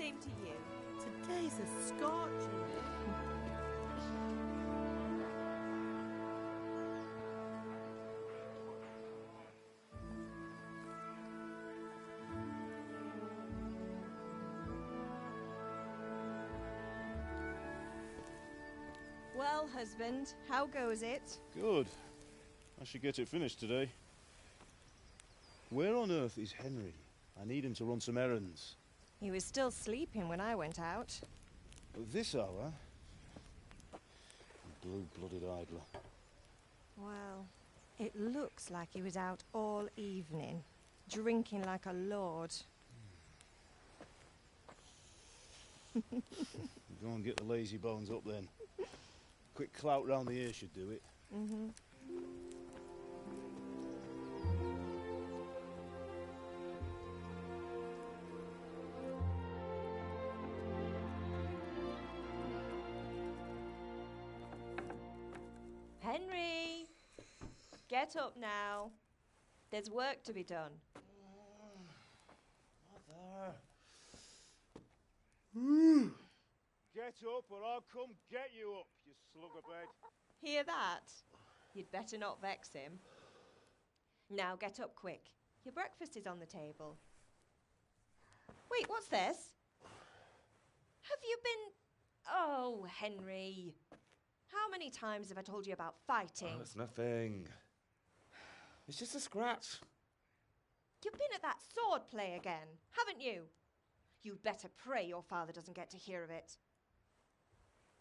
same to you. Today's a scorcher. Well, husband, how goes it? Good. I should get it finished today. Where on earth is Henry? I need him to run some errands. He was still sleeping when I went out. At this hour? Blue-blooded idler. Well, it looks like he was out all evening, drinking like a lord. Go and get the lazy bones up then. Quick clout round the ear should do it. Mm-hmm. Henry! Get up now. There's work to be done. Mother! Get up or I'll come get you up, you slugabed. Hear that? You'd better not vex him. Now get up quick. Your breakfast is on the table. Wait, what's this? Have you been... Oh, Henry. How many times have I told you about fighting? Oh, it's nothing. It's just a scratch. You've been at that sword play again, haven't you? You'd better pray your father doesn't get to hear of it.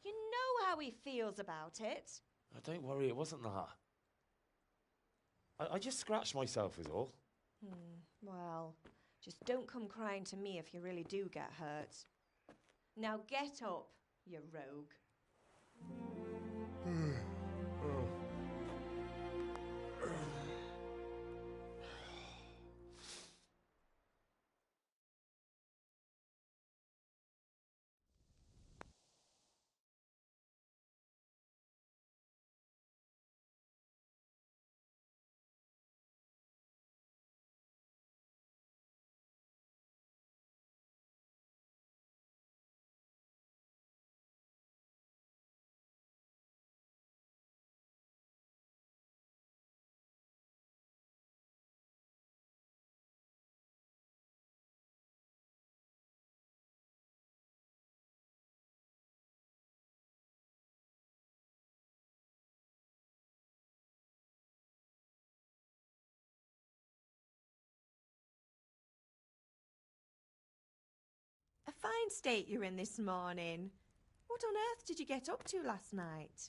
You know how he feels about it. Oh, don't worry, it wasn't that. I just scratched myself is all. Well, just don't come crying to me if you really do get hurt. Now get up, you rogue. A fine state you're in this morning. What on earth did you get up to last night?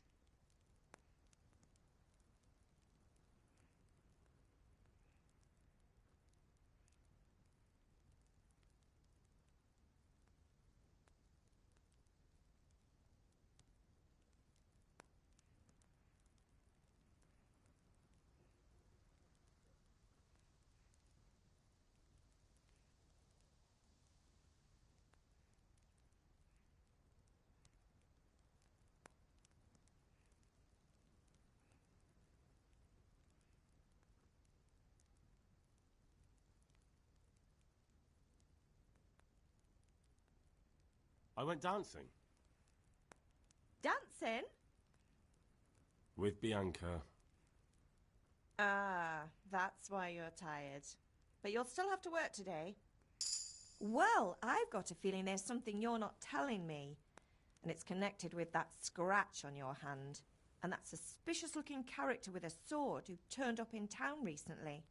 I went dancing. Dancing? With Bianca. Ah, that's why you're tired. But you'll still have to work today. Well, I've got a feeling there's something you're not telling me. And it's connected with that scratch on your hand. And that suspicious-looking character with a sword who turned up in town recently.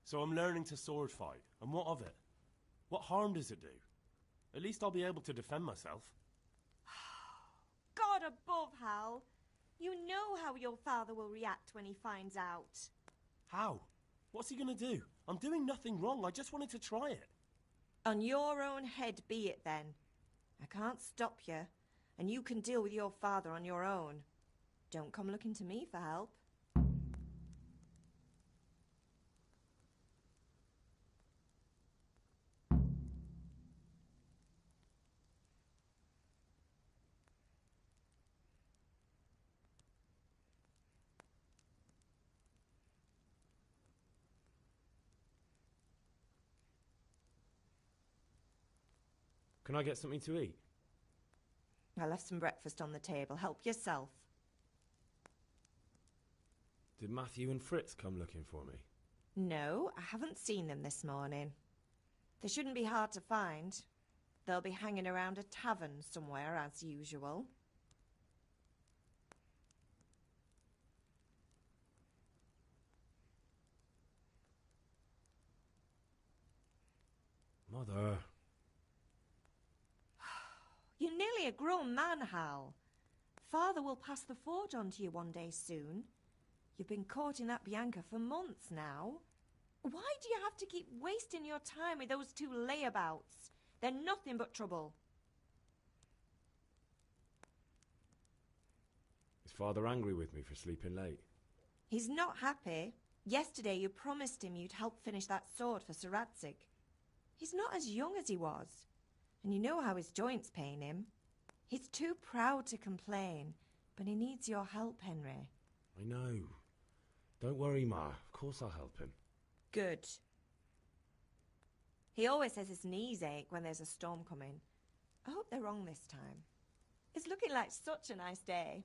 So I'm learning to sword fight, and what of it? What harm does it do? At least I'll be able to defend myself. God above, Hal. You know how your father will react when he finds out. How? What's he going to do? I'm doing nothing wrong, I just wanted to try it. On your own head be it then. I can't stop you, and you can deal with your father on your own. Don't come looking to me for help. Can I get something to eat? I left some breakfast on the table. Help yourself. Did Matthew and Fritz come looking for me? No, I haven't seen them this morning. They shouldn't be hard to find. They'll be hanging around a tavern somewhere, as usual. Mother. You're nearly a grown man, Hal. Father will pass the forge on to you one day soon. You've been courting that Bianca for months now. Why do you have to keep wasting your time with those two layabouts? They're nothing but trouble. Is Father angry with me for sleeping late? He's not happy. Yesterday you promised him you'd help finish that sword for Sir Radzig. He's not as young as he was, and you know how his joints pain him. He's too proud to complain, but he needs your help, Henry. I know. Don't worry, Ma. Of course I'll help him. Good. He always says his knees ache when there's a storm coming. I hope they're wrong this time. It's looking like such a nice day.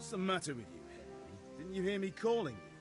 What's the matter with you, Henry? Didn't you hear me calling you?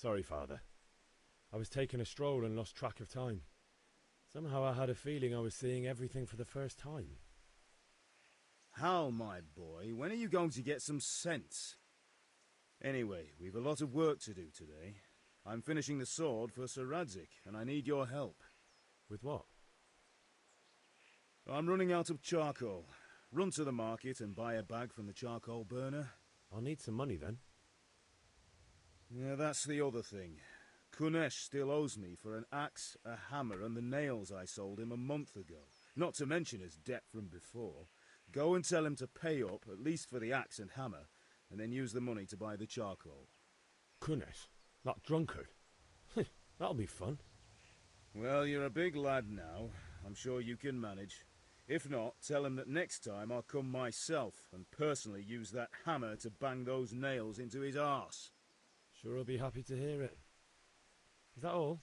Sorry, Father. I was taking a stroll and lost track of time. Somehow I had a feeling I was seeing everything for the first time. Hal, my boy, when are you going to get some sense? Anyway, we've a lot of work to do today. I'm finishing the sword for Sir Radzig, and I need your help. With what? I'm running out of charcoal. Run to the market and buy a bag from the charcoal burner. I'll need some money then. Yeah, that's the other thing. Kunesh still owes me for an axe, a hammer, and the nails I sold him a month ago. Not to mention his debt from before. Go and tell him to pay up, at least for the axe and hammer, and then use the money to buy the charcoal. Kunesh? That drunkard? That'll be fun. Well, you're a big lad now. I'm sure you can manage. If not, tell him that next time I'll come myself and personally use that hammer to bang those nails into his arse. Sure I'll be happy to hear it. Is that all?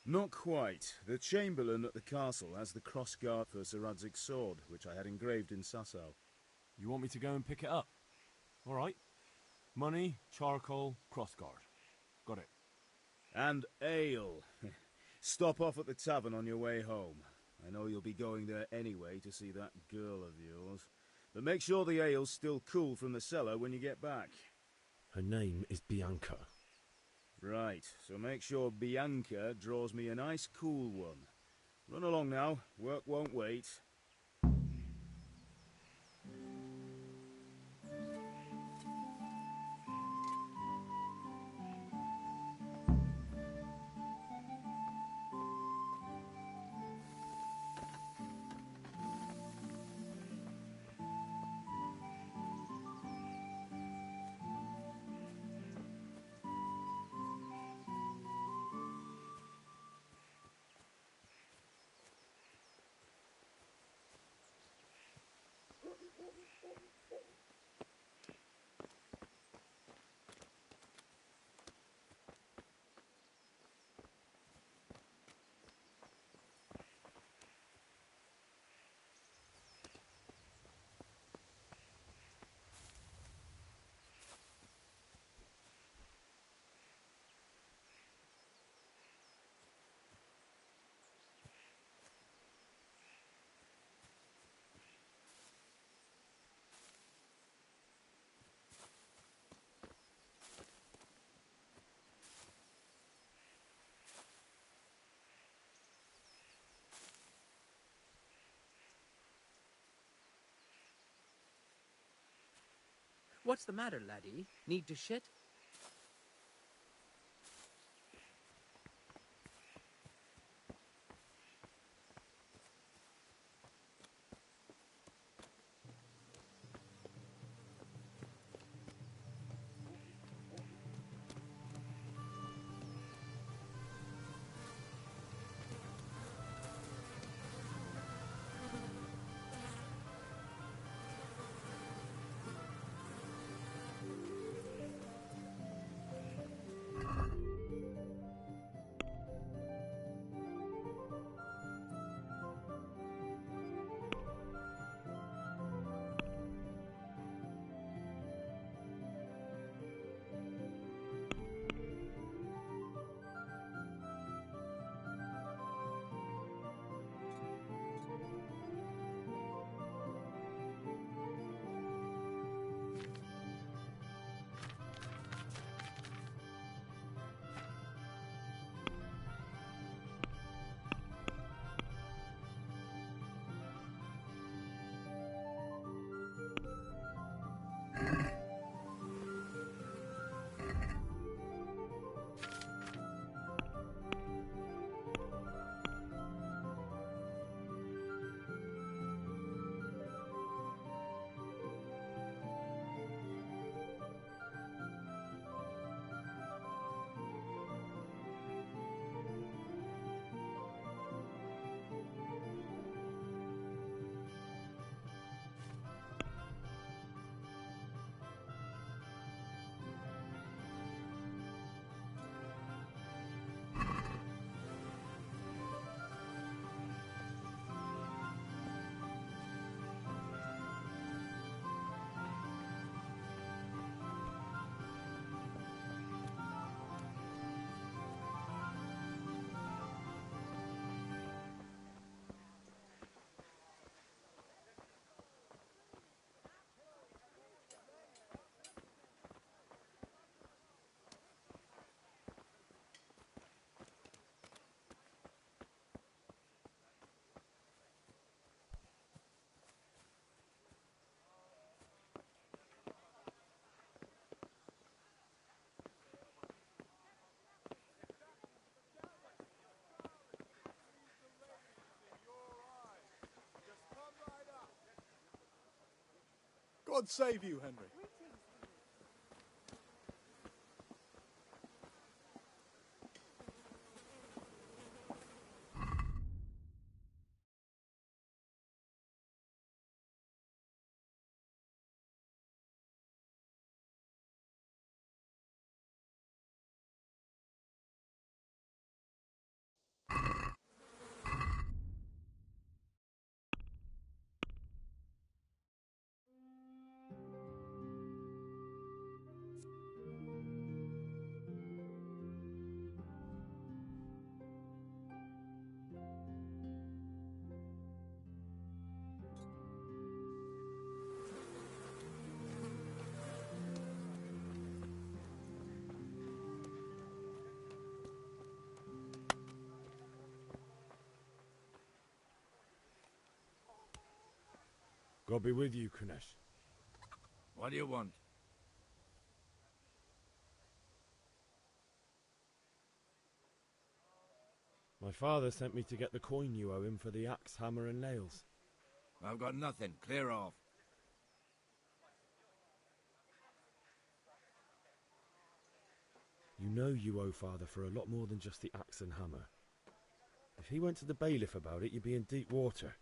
Not quite. The Chamberlain at the castle has the crossguard for Sir Radzig's sword, which I had engraved in Sasau. You want me to go and pick it up? All right. Money, charcoal, crossguard. Got it. And ale. Stop off at the tavern on your way home. I know you'll be going there anyway to see that girl of yours. But make sure the ale's still cool from the cellar when you get back. Her name is Bianca. Right, so make sure Bianca draws me a nice cool one. Run along now, work won't wait. What's the matter, laddie? Need to shit? God save you, Henry. God be with you, Kunesh. What do you want? My father sent me to get the coin you owe him for the axe, hammer and nails. I've got nothing. Clear off. You know you owe father for a lot more than just the axe and hammer. If he went to the bailiff about it, you'd be in deep water.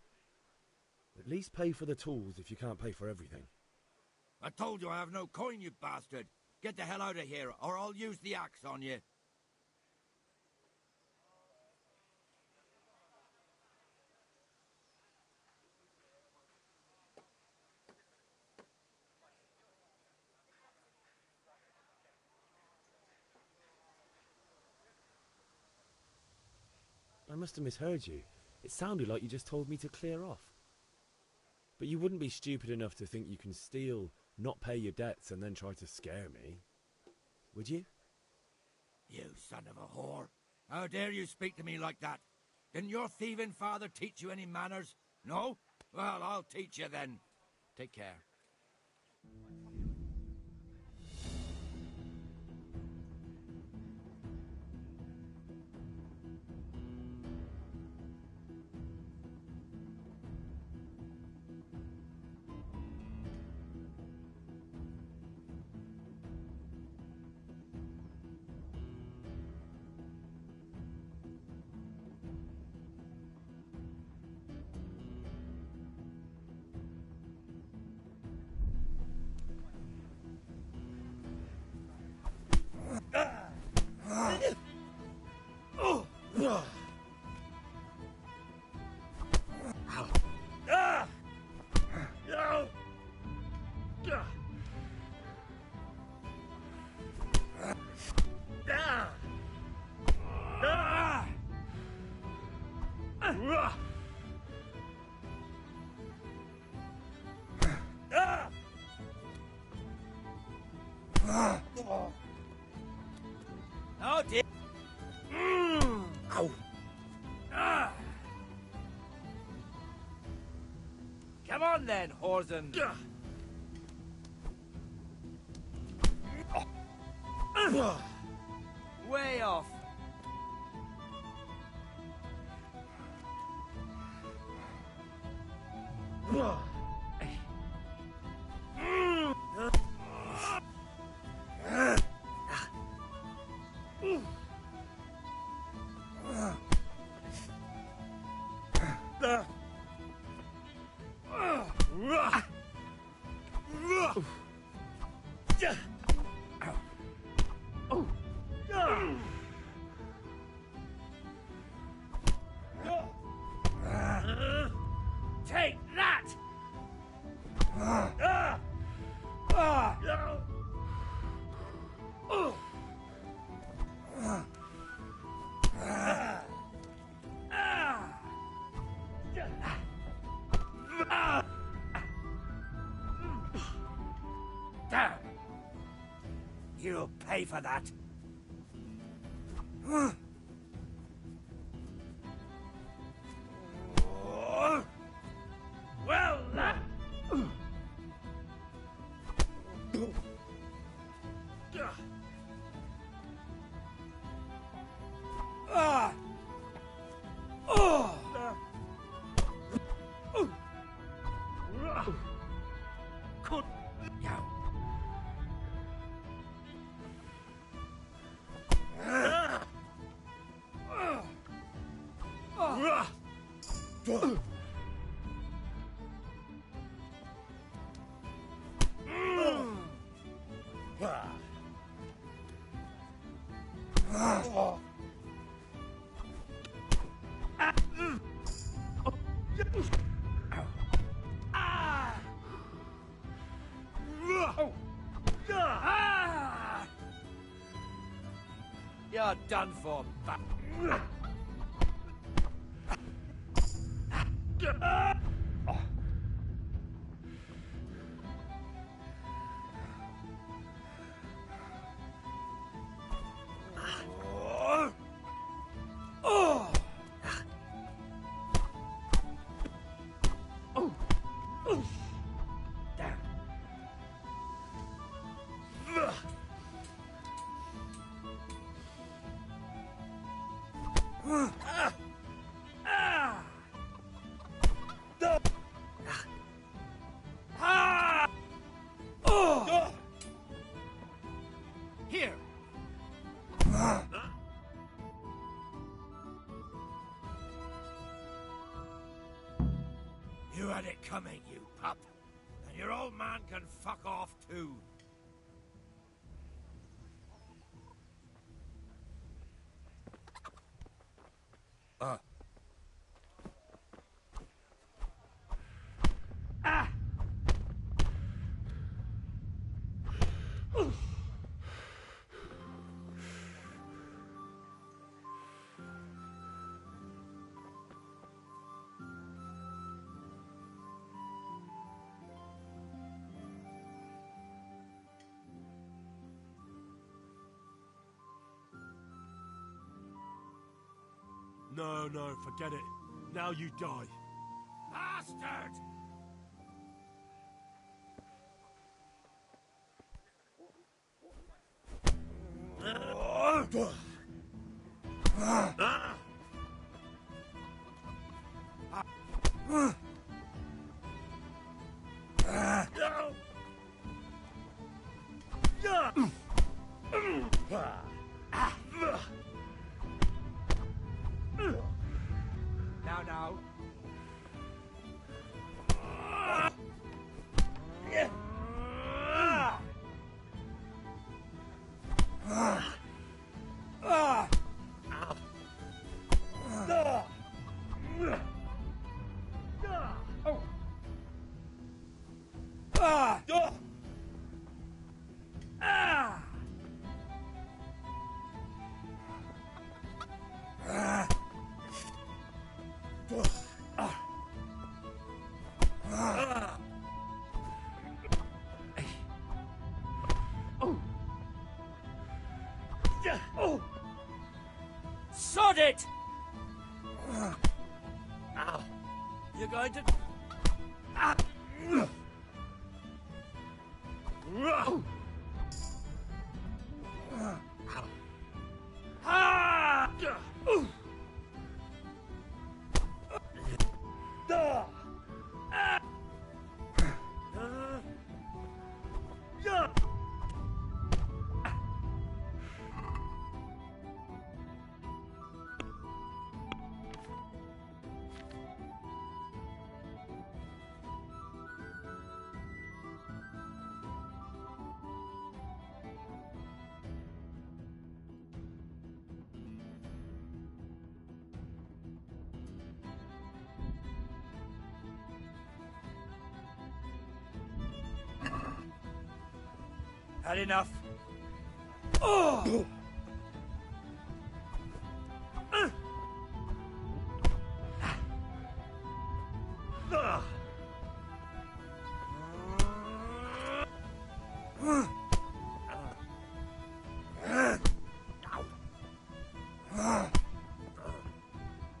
At least pay for the tools if you can't pay for everything. I told you I have no coin, you bastard. Get the hell out of here, or I'll use the axe on you. I must have misheard you. It sounded like you just told me to clear off. But you wouldn't be stupid enough to think you can steal, not pay your debts, and then try to scare me, would you? You son of a whore. How dare you speak to me like that? Didn't your thieving father teach you any manners? No? Well, I'll teach you then. Take care. Oh dear. Ow. Come on then, Horsen. Way off. Take that! Damn! You'll pay for that. Well, You're done for, Here. You had it coming, you pup. And your old man can fuck off too. No, no, forget it. Now you die. Bastard! Now. Sod it! Ow. You're going to... Ah. Had enough. Oh!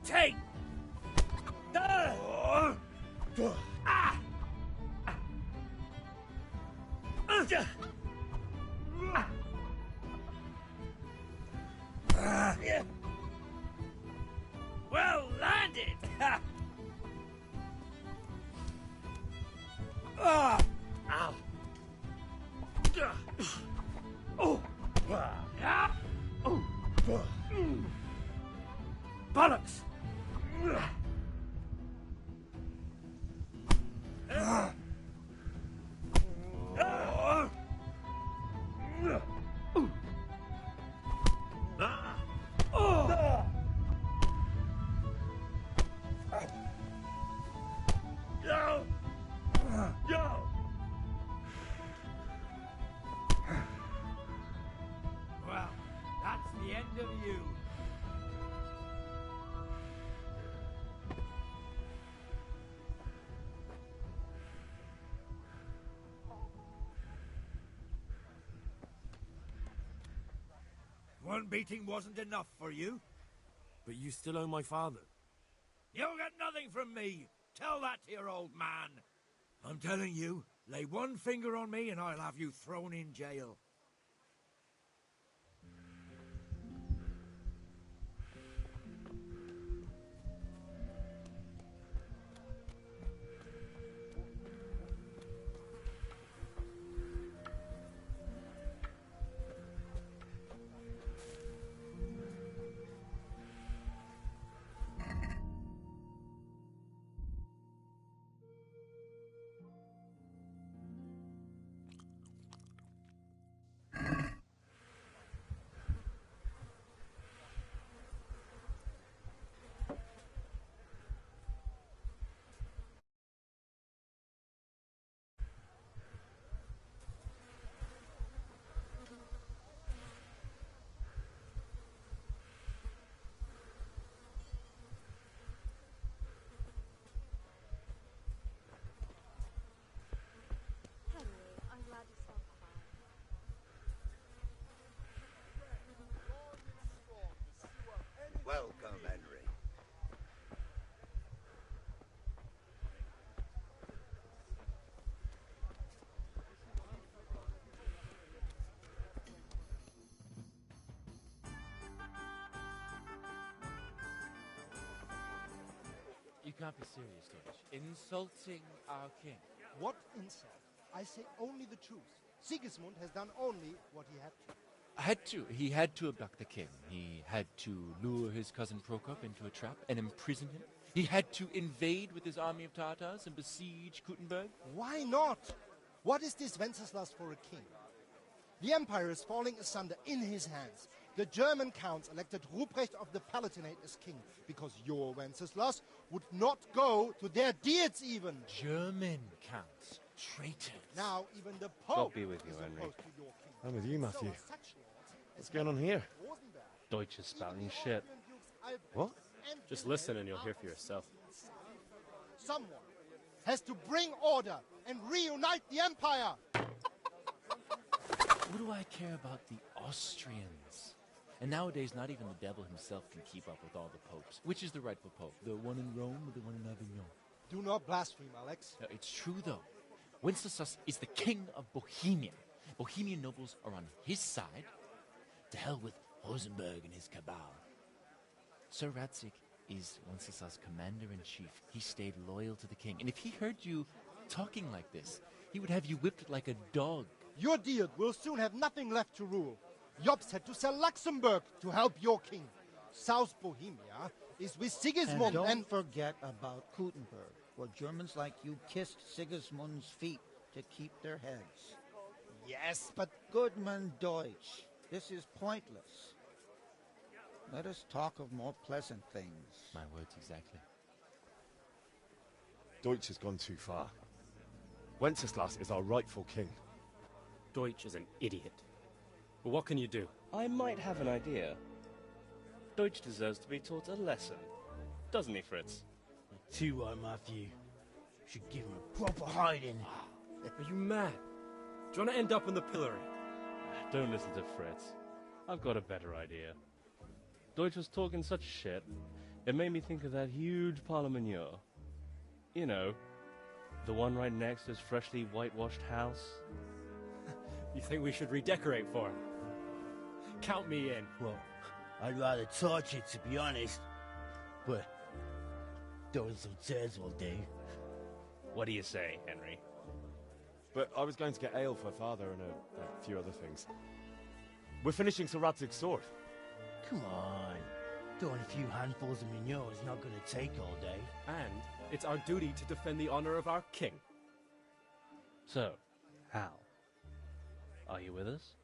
Take! Well landed! Ow! Bollocks! one beating wasn't enough for you? But you still owe my father. You'll get nothing from me. Tell that to your old man. I'm telling you, lay one finger on me and I'll have you thrown in jail. Welcome, Henry. You can't be serious, Deutsch. Insulting our king. What insult? I say only the truth. Sigismund has done only what he had to. He had to abduct the king. He had to lure his cousin Prokop into a trap and imprison him. He had to invade with his army of Tatars and besiege Kuttenberg. Why not? What is this Wenceslas for a king? The empire is falling asunder in his hands. The German counts elected Ruprecht of the Palatinate as king because your Wenceslas would not go to their deeds even. German counts. Traitors. Now even the Pope God be with you, is Henry. opposed to your king. I'm with you, Matthew. So are such lords What's as going on here? Rosenberg, Deutsch is spouting even the shit. Austrian Dukes Albrecht What? and Just Wilhelm listen and you'll hear are for yourself. Someone has to bring order and reunite the empire. What do I care about the Austrians? And nowadays, not even the devil himself can keep up with all the popes. Which is the rightful pope? The one in Rome or the one in Avignon? Do not blaspheme, Alex. No, it's true, though. Wenceslas is the king of Bohemia. Bohemian nobles are on his side. To hell with Rosenberg and his cabal. Sir Radzik is Wenceslas' commander-in-chief. He stayed loyal to the king. And if he heard you talking like this, he would have you whipped like a dog. Your Diet will soon have nothing left to rule. Jobst had to sell Luxembourg to help your king. South Bohemia is with Sigismund And don't forget about Kuttenberg, where Germans like you kissed Sigismund's feet to keep their heads. Yes, but Goodman Deutsch, this is pointless. Let us talk of more pleasant things. My words exactly. Deutsch has gone too far. Wenceslas is our rightful king. Deutsch is an idiot. But what can you do? I might have an idea. Deutsch deserves to be taught a lesson. Doesn't he, Fritz? Too right, Matthew. Should give him a proper hiding. Are you mad? Do you want to end up in the pillory? Don't listen to Fritz. I've got a better idea. Deutsch was talking such shit, it made me think of that huge parliament. You know, the one right next to his freshly whitewashed house. You think we should redecorate for him? Count me in. Well, I'd rather torch it, to be honest. But throwing some tears will do. What do you say, Henry? But I was going to get ale for father and a few other things. We're finishing Sir Radzig's sword. Come on. Throwing a few handfuls of manure is not going to take all day. And it's our duty to defend the honor of our king. So, Hal, are you with us?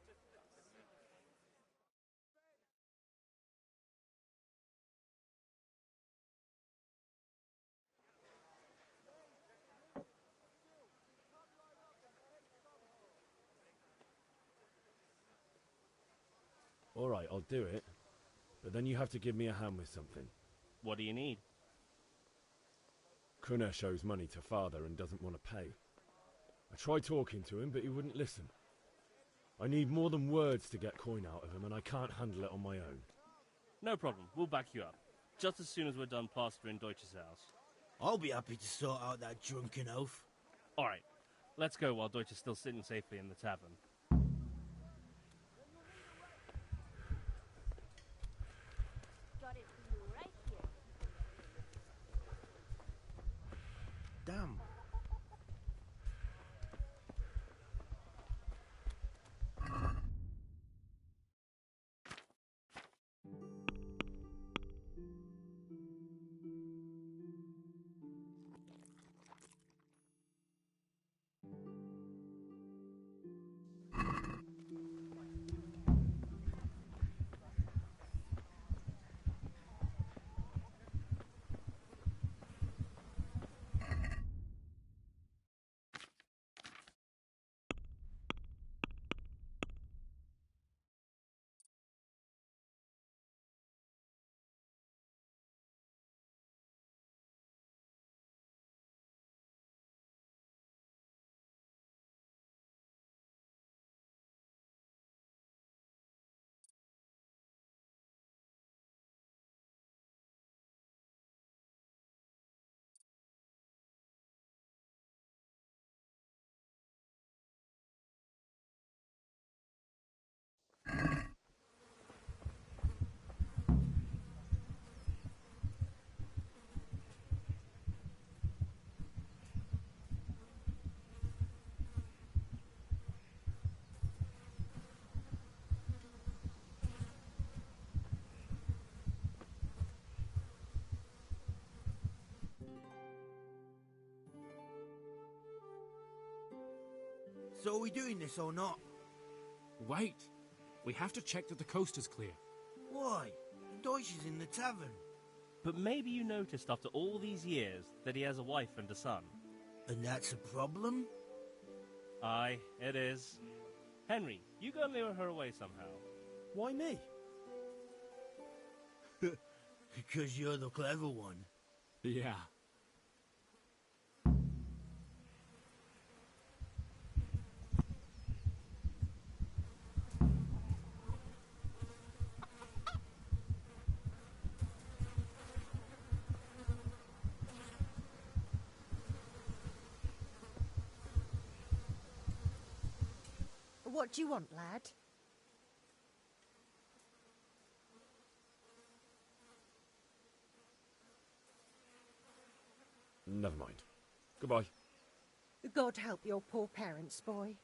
All right, I'll do it. But then you have to give me a hand with something. What do you need? Kunesh owes money to father and doesn't want to pay. I tried talking to him, but he wouldn't listen. I need more than words to get coin out of him, and I can't handle it on my own. No problem. We'll back you up. Just as soon as we're done plastering Deutsch's house. I'll be happy to sort out that drunken oaf. All right. Let's go while Deutsch is still sitting safely in the tavern. Got it for you right here. Damn. So are we doing this or not? Wait. We have to check that the coast is clear. Why? Deutsch is in the tavern. But maybe you noticed after all these years that he has a wife and a son. And that's a problem? Aye, it is. Henry, you go and lure her away somehow. Why me? Because you're the clever one. Yeah. What do you want, lad? Never mind. Goodbye. God help your poor parents, boy.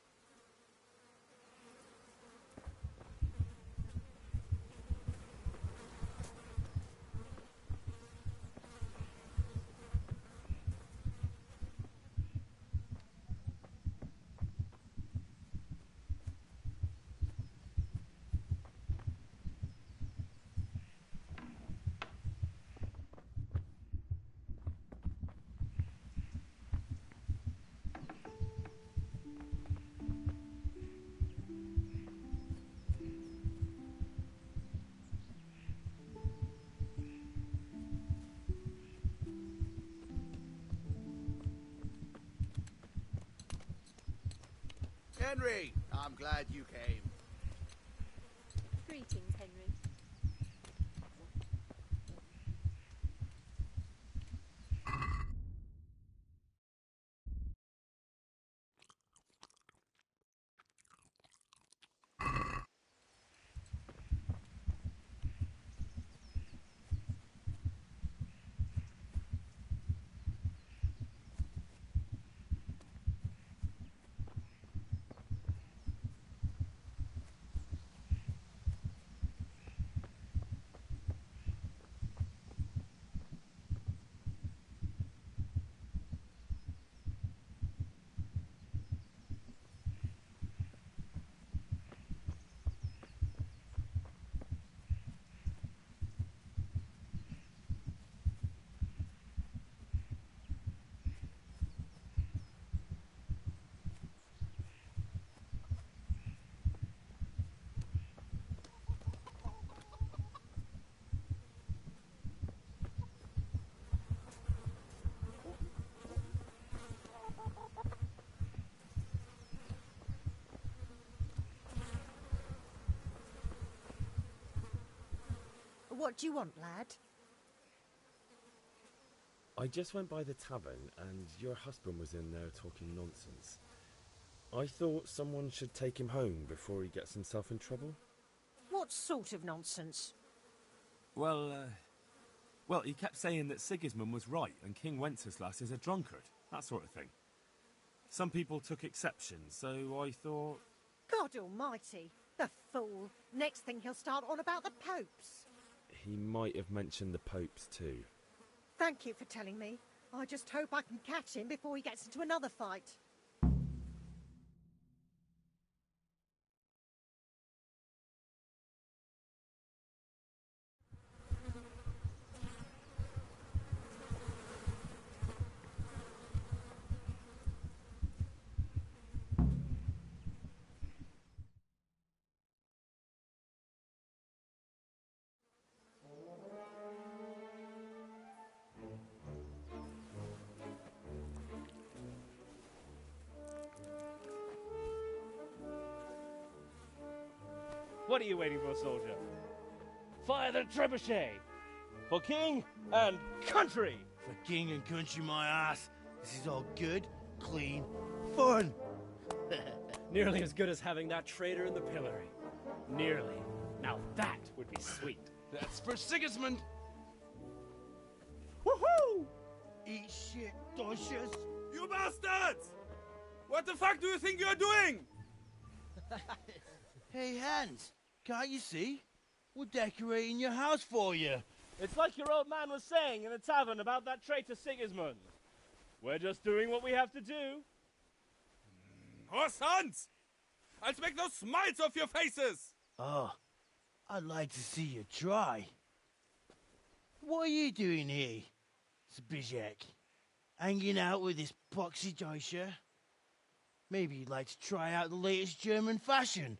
Henry, I'm glad you came. Greetings, Henry. What do you want, lad? I just went by the tavern and your husband was in there talking nonsense. I thought someone should take him home before he gets himself in trouble. What sort of nonsense? Well, he kept saying that Sigismund was right and King Wenceslas is a drunkard, that sort of thing. Some people took exception, so I thought... God almighty, the fool. Next thing he'll start on about the popes. He might have mentioned the popes too. Thank you for telling me. I just hope I can catch him before he gets into another fight. What are you waiting for, soldier? Fire the trebuchet! For king and country! For king and country, my ass. This is all good, clean, fun. Nearly as good as having that traitor in the pillory. Nearly. Now that would be sweet. That's for Sigismund! Woohoo! Eat shit, Docious. You bastards! What the fuck do you think you're doing? Hey, Hans, can't you see? We're decorating your house for you. It's like your old man was saying in the tavern about that traitor Sigismund. We're just doing what we have to do. Horse Hans! I'll make those smiles off your faces! Oh, I'd like to see you try. What are you doing here, Zbigniew? Hanging out with this poxy Deutscher? Maybe you'd like to try out the latest German fashion.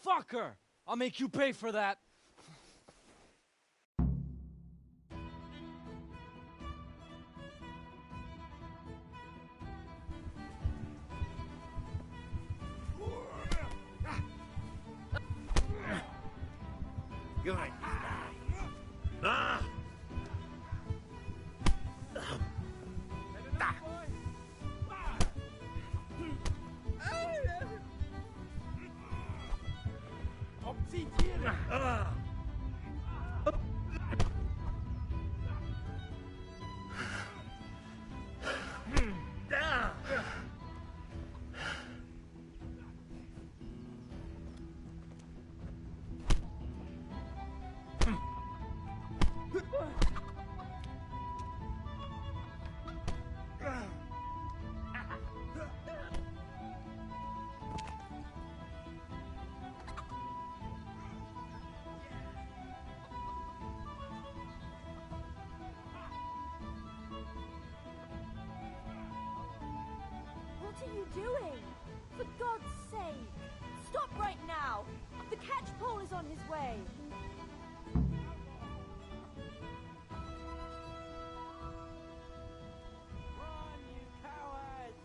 Fucker! I'll make you pay for that. Good. Ah! What are you doing? For God's sake! Stop right now! The catchpole is on his way! Run, you cowards!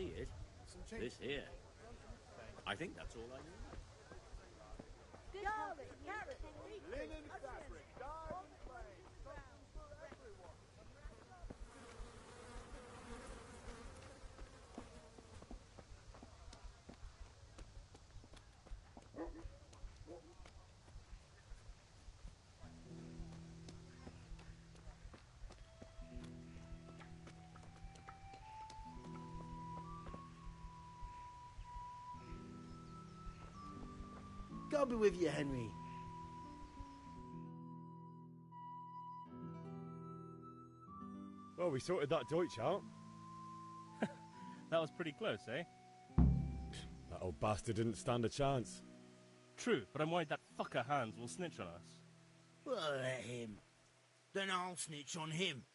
see it. This here. I think that's all I need. Garlic, carrot, Linen fabric, dyed and plain, something for everyone. God be with you, Henry. Well, we sorted that Deutsch out. That was pretty close, eh? That old bastard didn't stand a chance. True, but I'm worried that fucker Hans will snitch on us. Well, let him. Then I'll snitch on him.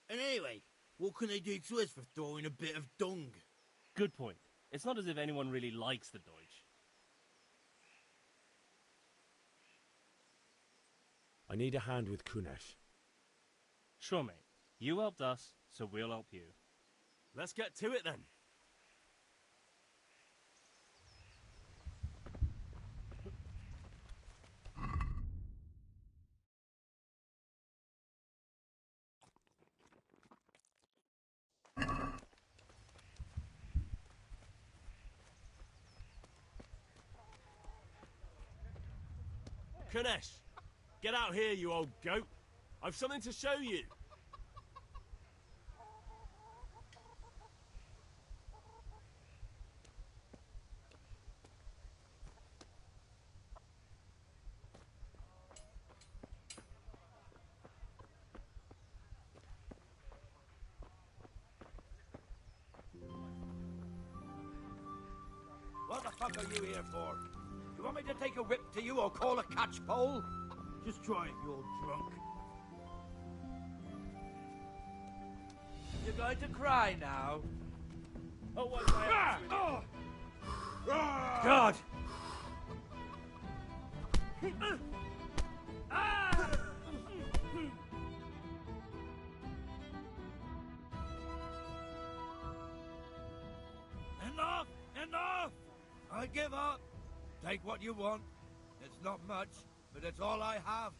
And anyway, what can they do to us for throwing a bit of dung? Good point. It's not as if anyone really likes the Deutsch. I need a hand with Kunesh. Sure, mate. You helped us, so we'll help you. Let's get to it then. Kunesh, get out here, you old goat. I've something to show you. What the fuck are you here for? Do you want me to take a whip to you or call a catchpole? Just try it, you old drunk. You're going to cry now. Oh, what my God! Enough! Enough! I give up. Take what you want. It's not much, but it's all I have.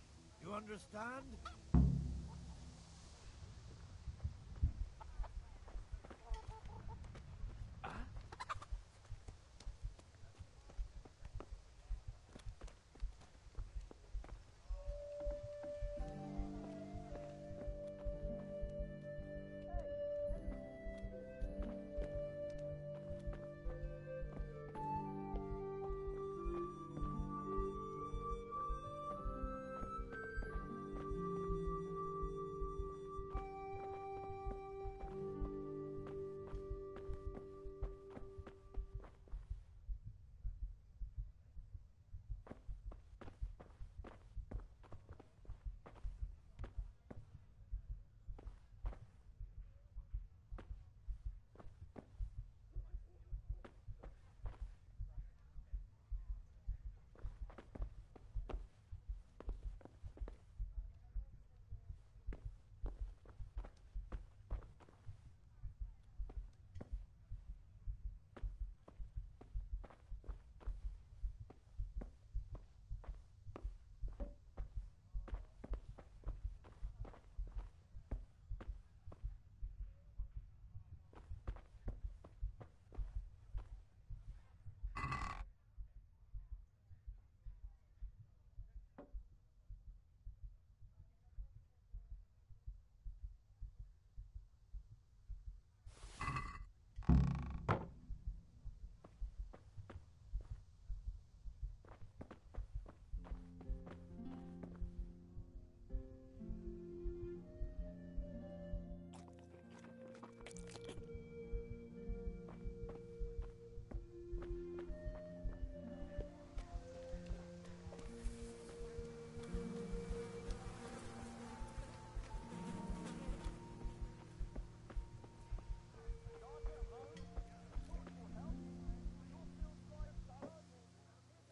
You understand?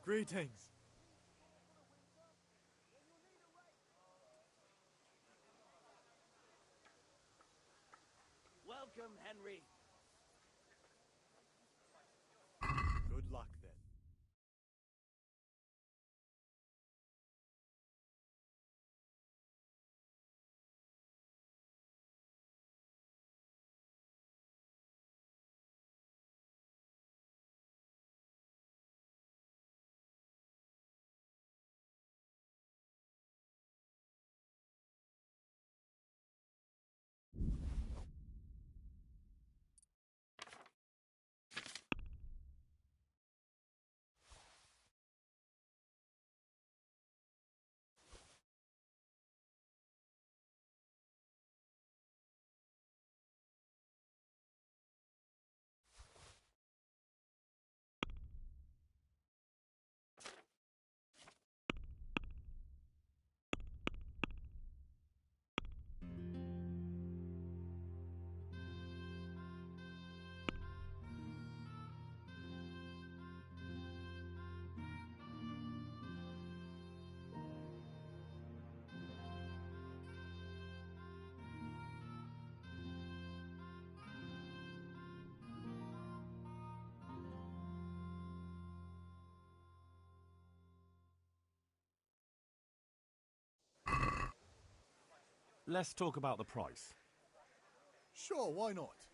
Greetings. Welcome, Henry. let's talk about the price. Sure, why not?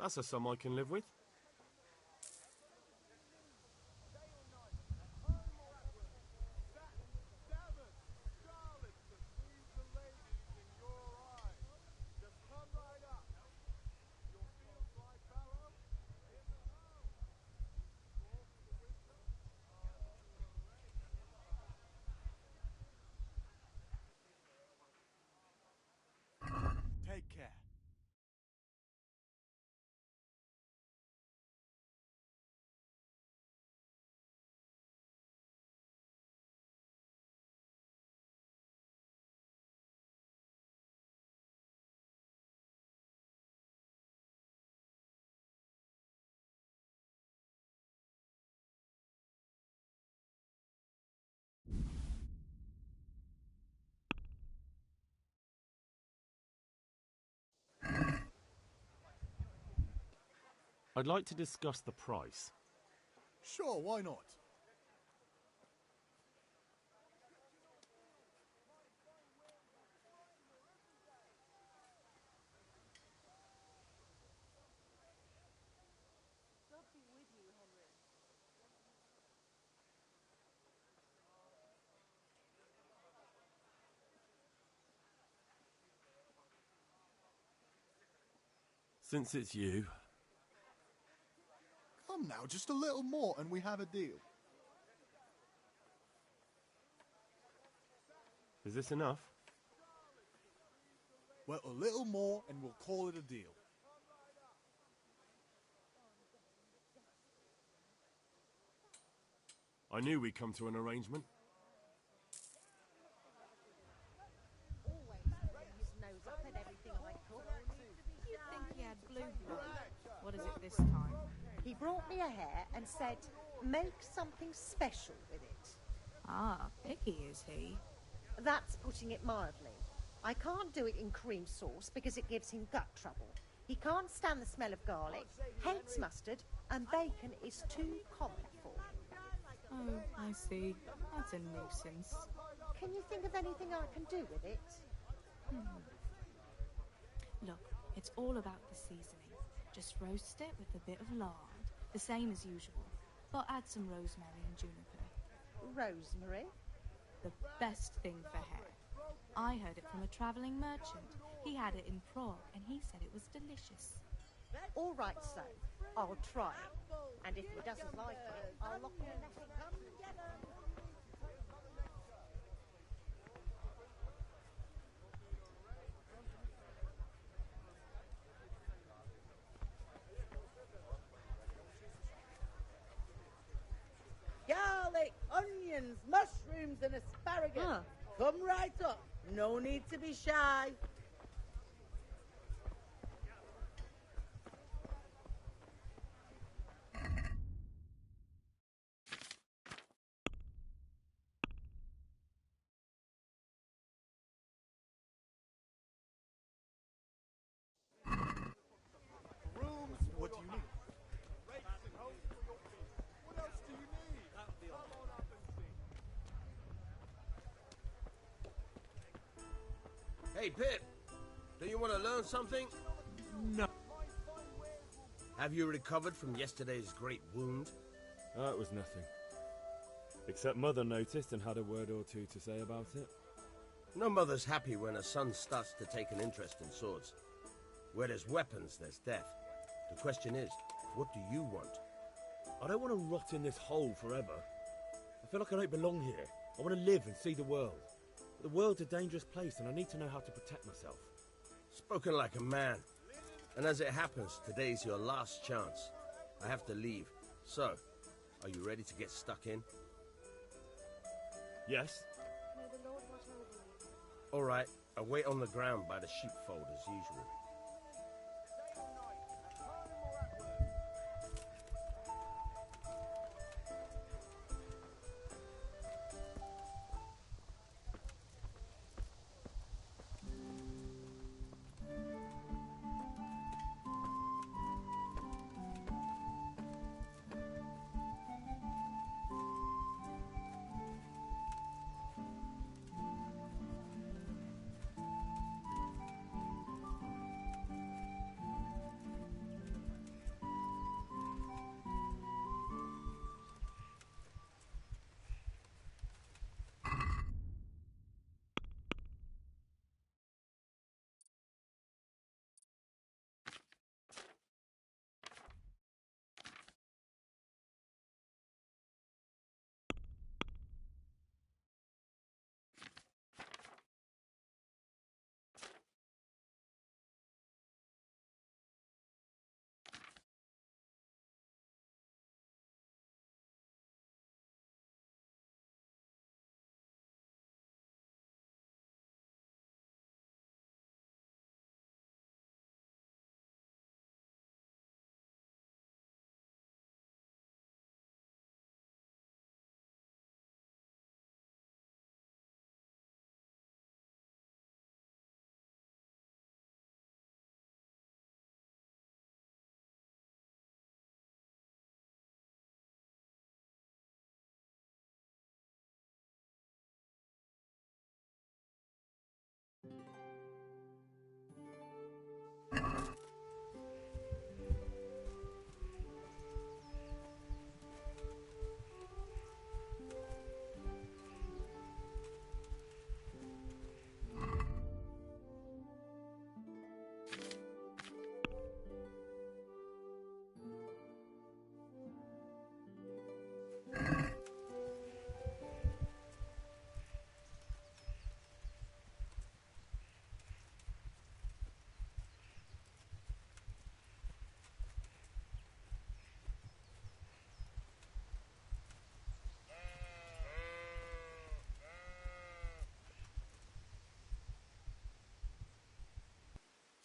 That's a sum I can live with. Take care. I'd like to discuss the price. Sure, why not? Since it's you, Come now, just a little more and we have a deal. is this enough? Well, a little more and we'll call it a deal. I knew we'd come to an arrangement. You'd think he had blue blood. What is it this time? He brought me a hare and said, make something special with it. Ah, picky is he? That's putting it mildly. I can't do it in cream sauce because it gives him gut trouble. He can't stand the smell of garlic, hates mustard, and bacon is too common for him. Oh, I see. That's a nuisance. Can you think of anything I can do with it? Look, it's all about the seasoning. Just roast it with a bit of lard, the same as usual, but add some rosemary and juniper. Rosemary? The best thing for hair. I heard it from a travelling merchant. He had it in Prague, and he said it was delicious. All right, so I'll try it. And if he doesn't like it, I'll lock him in the Come together. Garlic, onions, mushrooms and asparagus. Huh. Come right up. No need to be shy. Rooms, what do you need? What else do you need? Come on up and see. Hey, Pip, do you want to learn something? No. Have you recovered from yesterday's great wound? It was nothing. Except Mother noticed and had a word or two to say about it. No mother's happy when her son starts to take an interest in swords. Where there's weapons, there's death. The question is, what do you want? I don't want to rot in this hole forever. I feel like I don't belong here. I want to live and see the world. The world's a dangerous place and I need to know how to protect myself. Spoken like a man. And as it happens, today's your last chance. I have to leave. So, are you ready to get stuck in? Yes. All right, I'll wait on the ground by the sheepfold as usual.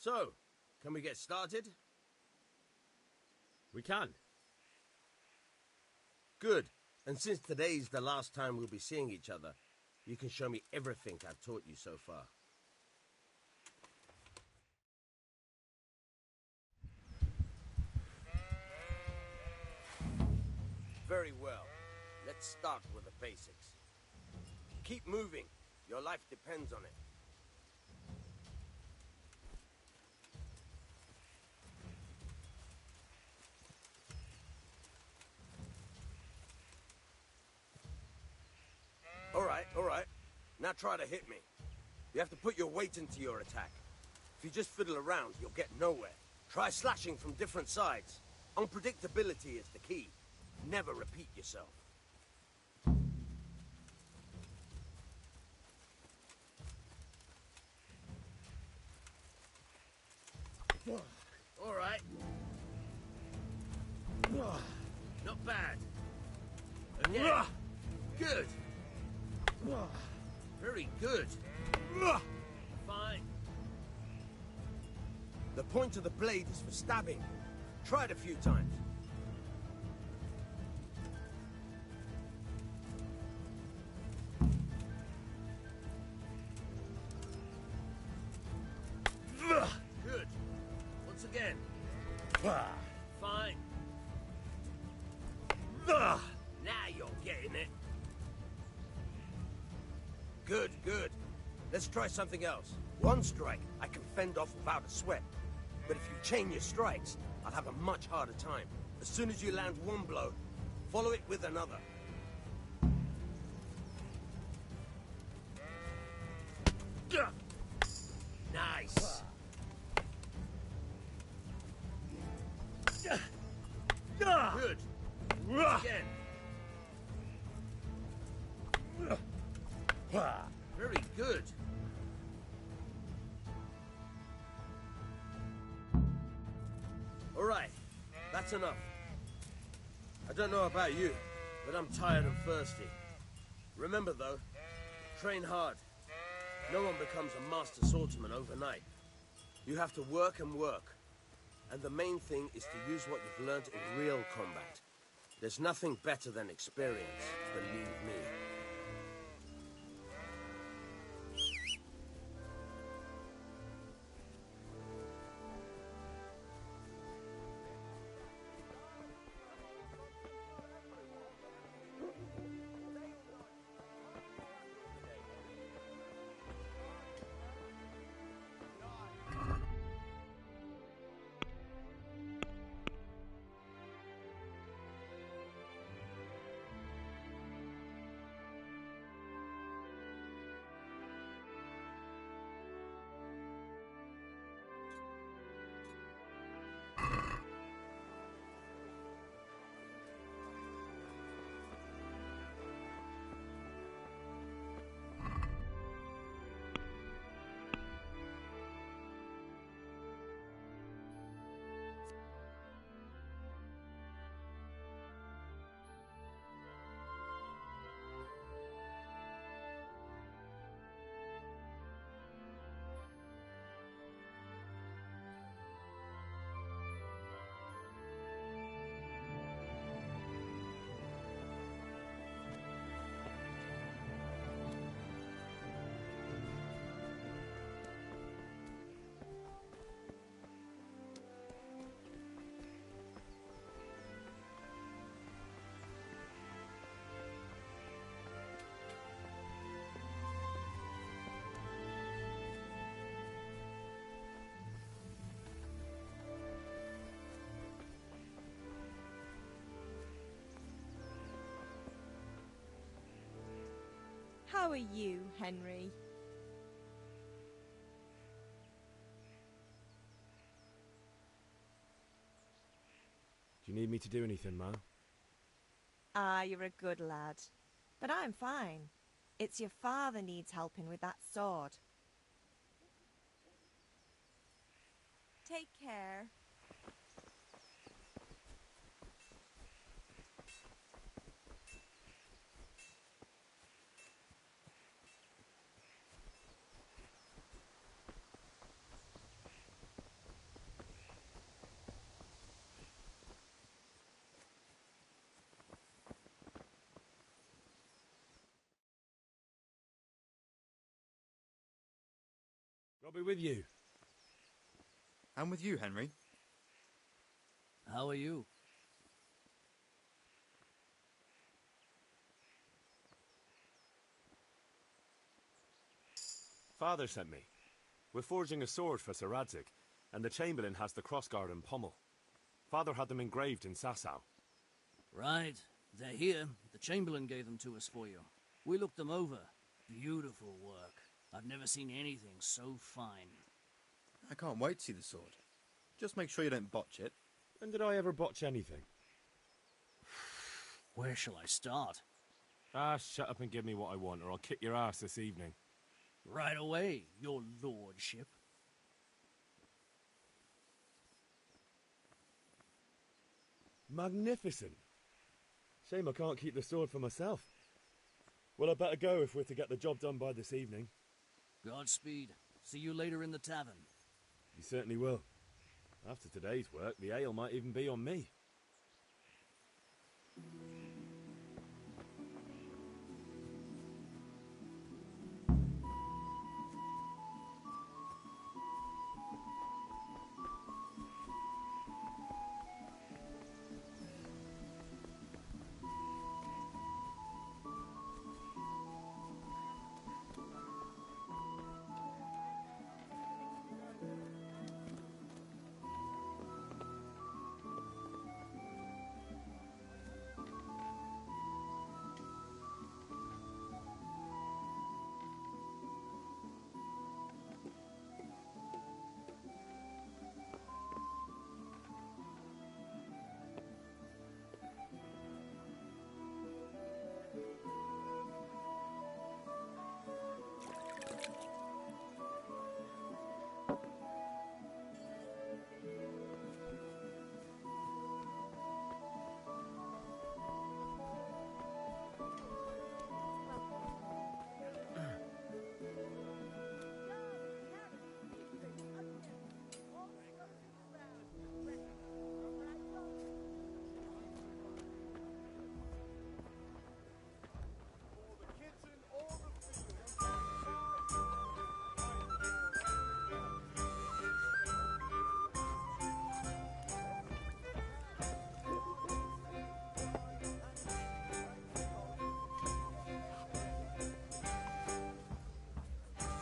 So, can we get started? We can. Good. And since today's the last time we'll be seeing each other, you can show me everything I've taught you so far. Very well. Let's start with the basics. Keep moving. Your life depends on it. All right. Now try to hit me. You have to put your weight into your attack. If you just fiddle around, you'll get nowhere. Try slashing from different sides. Unpredictability is the key. Never repeat yourself. All right. Not bad. Again. Good. Very good. Fine. The point of the blade is for stabbing. Try it a few times. Good. Once again. Fine. Now you're getting it. Good, good. Let's try something else. One strike, I can fend off without a sweat. But if you chain your strikes, I'll have a much harder time. As soon as you land one blow, follow it with another. Nice. Good. Again. Very good. All right, that's enough. I don't know about you, but I'm tired and thirsty. Remember though, train hard. No one becomes a master swordsman overnight. You have to work and work. And the main thing is to use what you've learned in real combat. There's nothing better than experience, believe me. How are you, Henry? Do you need me to do anything, Ma? Ah, you're a good lad. But I'm fine. It's your father needs helping with that sword. Take care. I'll be with you. And with you, Henry. How are you? Father sent me. We're forging a sword for Sir Radzig, and the Chamberlain has the crossguard and pommel. Father had them engraved in Sasau. Right. They're here. The Chamberlain gave them to us for you. We looked them over. Beautiful work. I've never seen anything so fine. I can't wait to see the sword. Just make sure you don't botch it. When did I ever botch anything? Where shall I start? Ah, shut up and give me what I want, or I'll kick your ass this evening. Right away, your lordship. Magnificent. Shame I can't keep the sword for myself. Well, I better go if we're to get the job done by this evening. Godspeed. See you later in the tavern. You certainly will. After today's work, the ale might even be on me.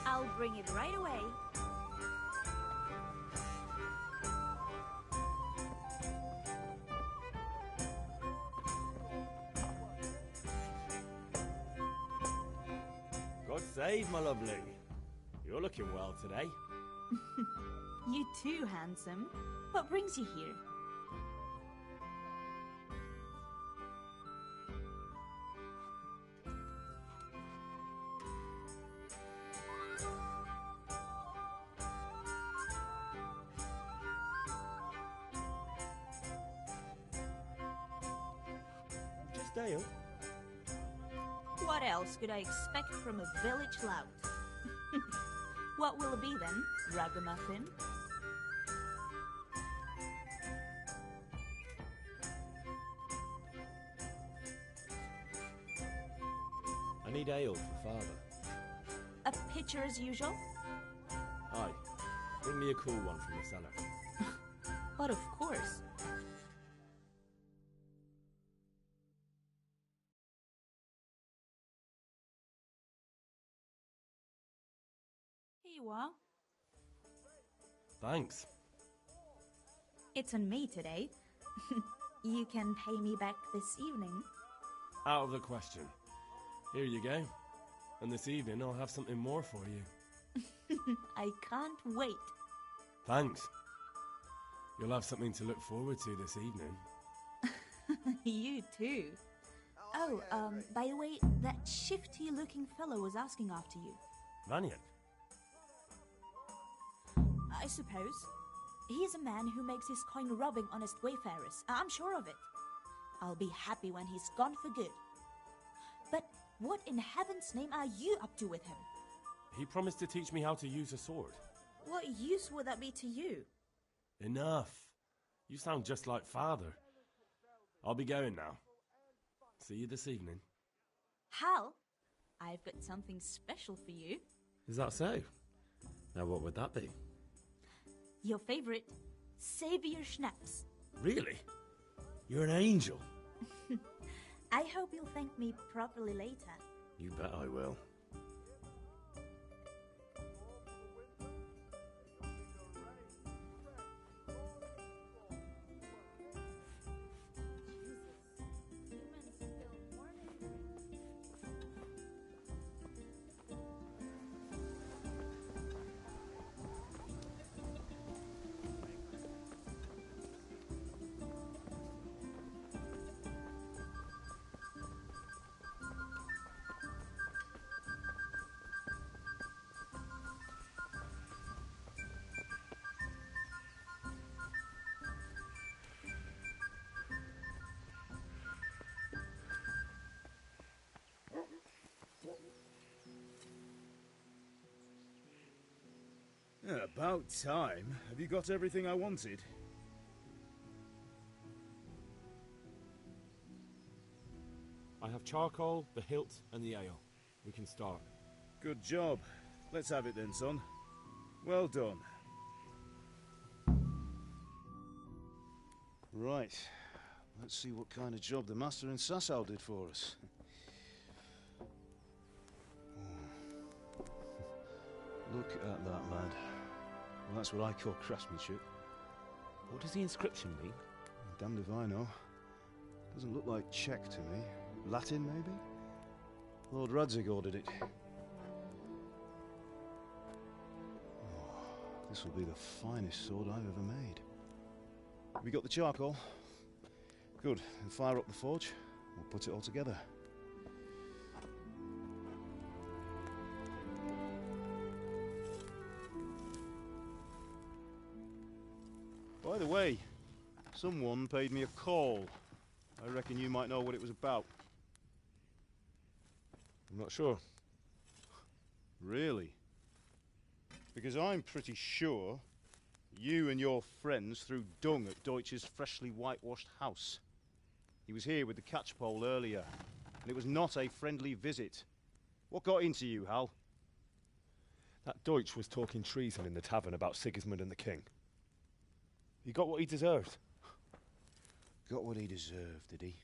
I'll bring it right away. God save, my lovely. You're looking well today. You too, handsome. What brings you here? Just ale. What else could I expect from a village lout? What will it be then, ragamuffin? I need ale for father. A pitcher as usual? Aye. Bring me a cool one from the cellar. But of course. Here you are. Thanks. It's on me today. You can pay me back this evening. Out of the question. Here you go. And this evening I'll have something more for you. I can't wait. Thanks. You'll have something to look forward to this evening. You too. Oh, by the way, that shifty-looking fellow was asking after you. Vanian? I suppose. He's a man who makes his coin robbing honest wayfarers. I'm sure of it. I'll be happy when he's gone for good. But what in heaven's name are you up to with him? He promised to teach me how to use a sword. What use would that be to you? Enough. You sound just like father. I'll be going now. See you this evening. Hal, I've got something special for you. Is that so? Now, what would that be? Your favorite, Savior Schnapps. Really? You're an angel. I hope you'll thank me properly later. You bet I will. Yeah, about time. Have you got everything I wanted? I have charcoal, the hilt, and the ale. We can start. Good job. Let's have it then, son. Well done. Right. Let's see what kind of job the master in Sasau did for us. Look at that, lad. Well, that's what I call craftsmanship. What does the inscription mean? Damned if I know. Doesn't look like Czech to me. Latin, maybe? Lord Radzig ordered it. Oh, this will be the finest sword I've ever made. We got the charcoal? Good. Then fire up the forge. We'll put it all together. By the way, someone paid me a call. I reckon you might know what it was about. I'm not sure. Really? Because I'm pretty sure you and your friends threw dung at Deutsch's freshly whitewashed house. He was here with the catchpole earlier, and it was not a friendly visit. What got into you, Hal? That Deutsch was talking treason in the tavern about Sigismund and the king. He got what he deserved. Got what he deserved, did he?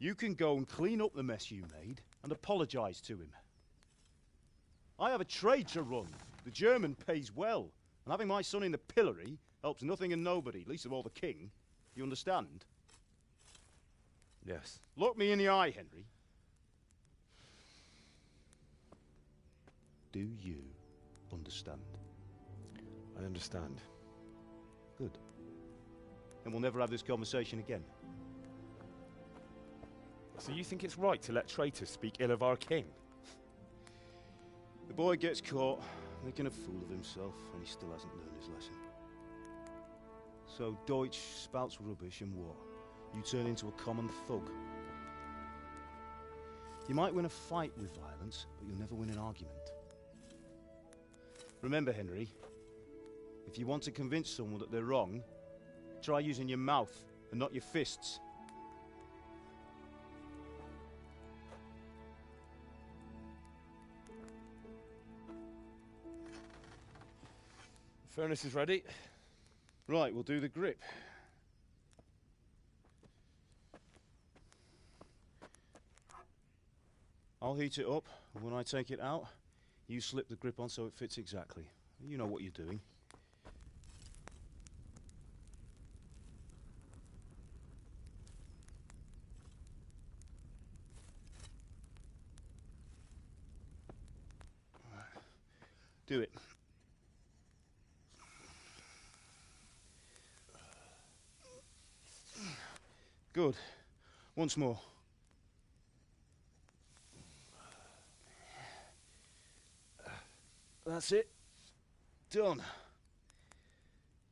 You can go and clean up the mess you made and apologise to him. I have a trade to run. The German pays well, and having my son in the pillory helps nothing and nobody, least of all the king. You understand? Yes. Look me in the eye, Henry. Do you understand? I understand. Good. Then we'll never have this conversation again. So you think it's right to let traitors speak ill of our king? The boy gets caught, making a fool of himself, and he still hasn't learned his lesson. So Deutsch spouts rubbish, and what? You turn into a common thug. You might win a fight with violence, but you'll never win an argument. Remember, Henry, if you want to convince someone that they're wrong, try using your mouth and not your fists. The furnace is ready. Right, we'll do the grip. I'll heat it up, and when I take it out, you slip the grip on so it fits exactly. You know what you're doing. Do it. Good. Once more. That's it. Done.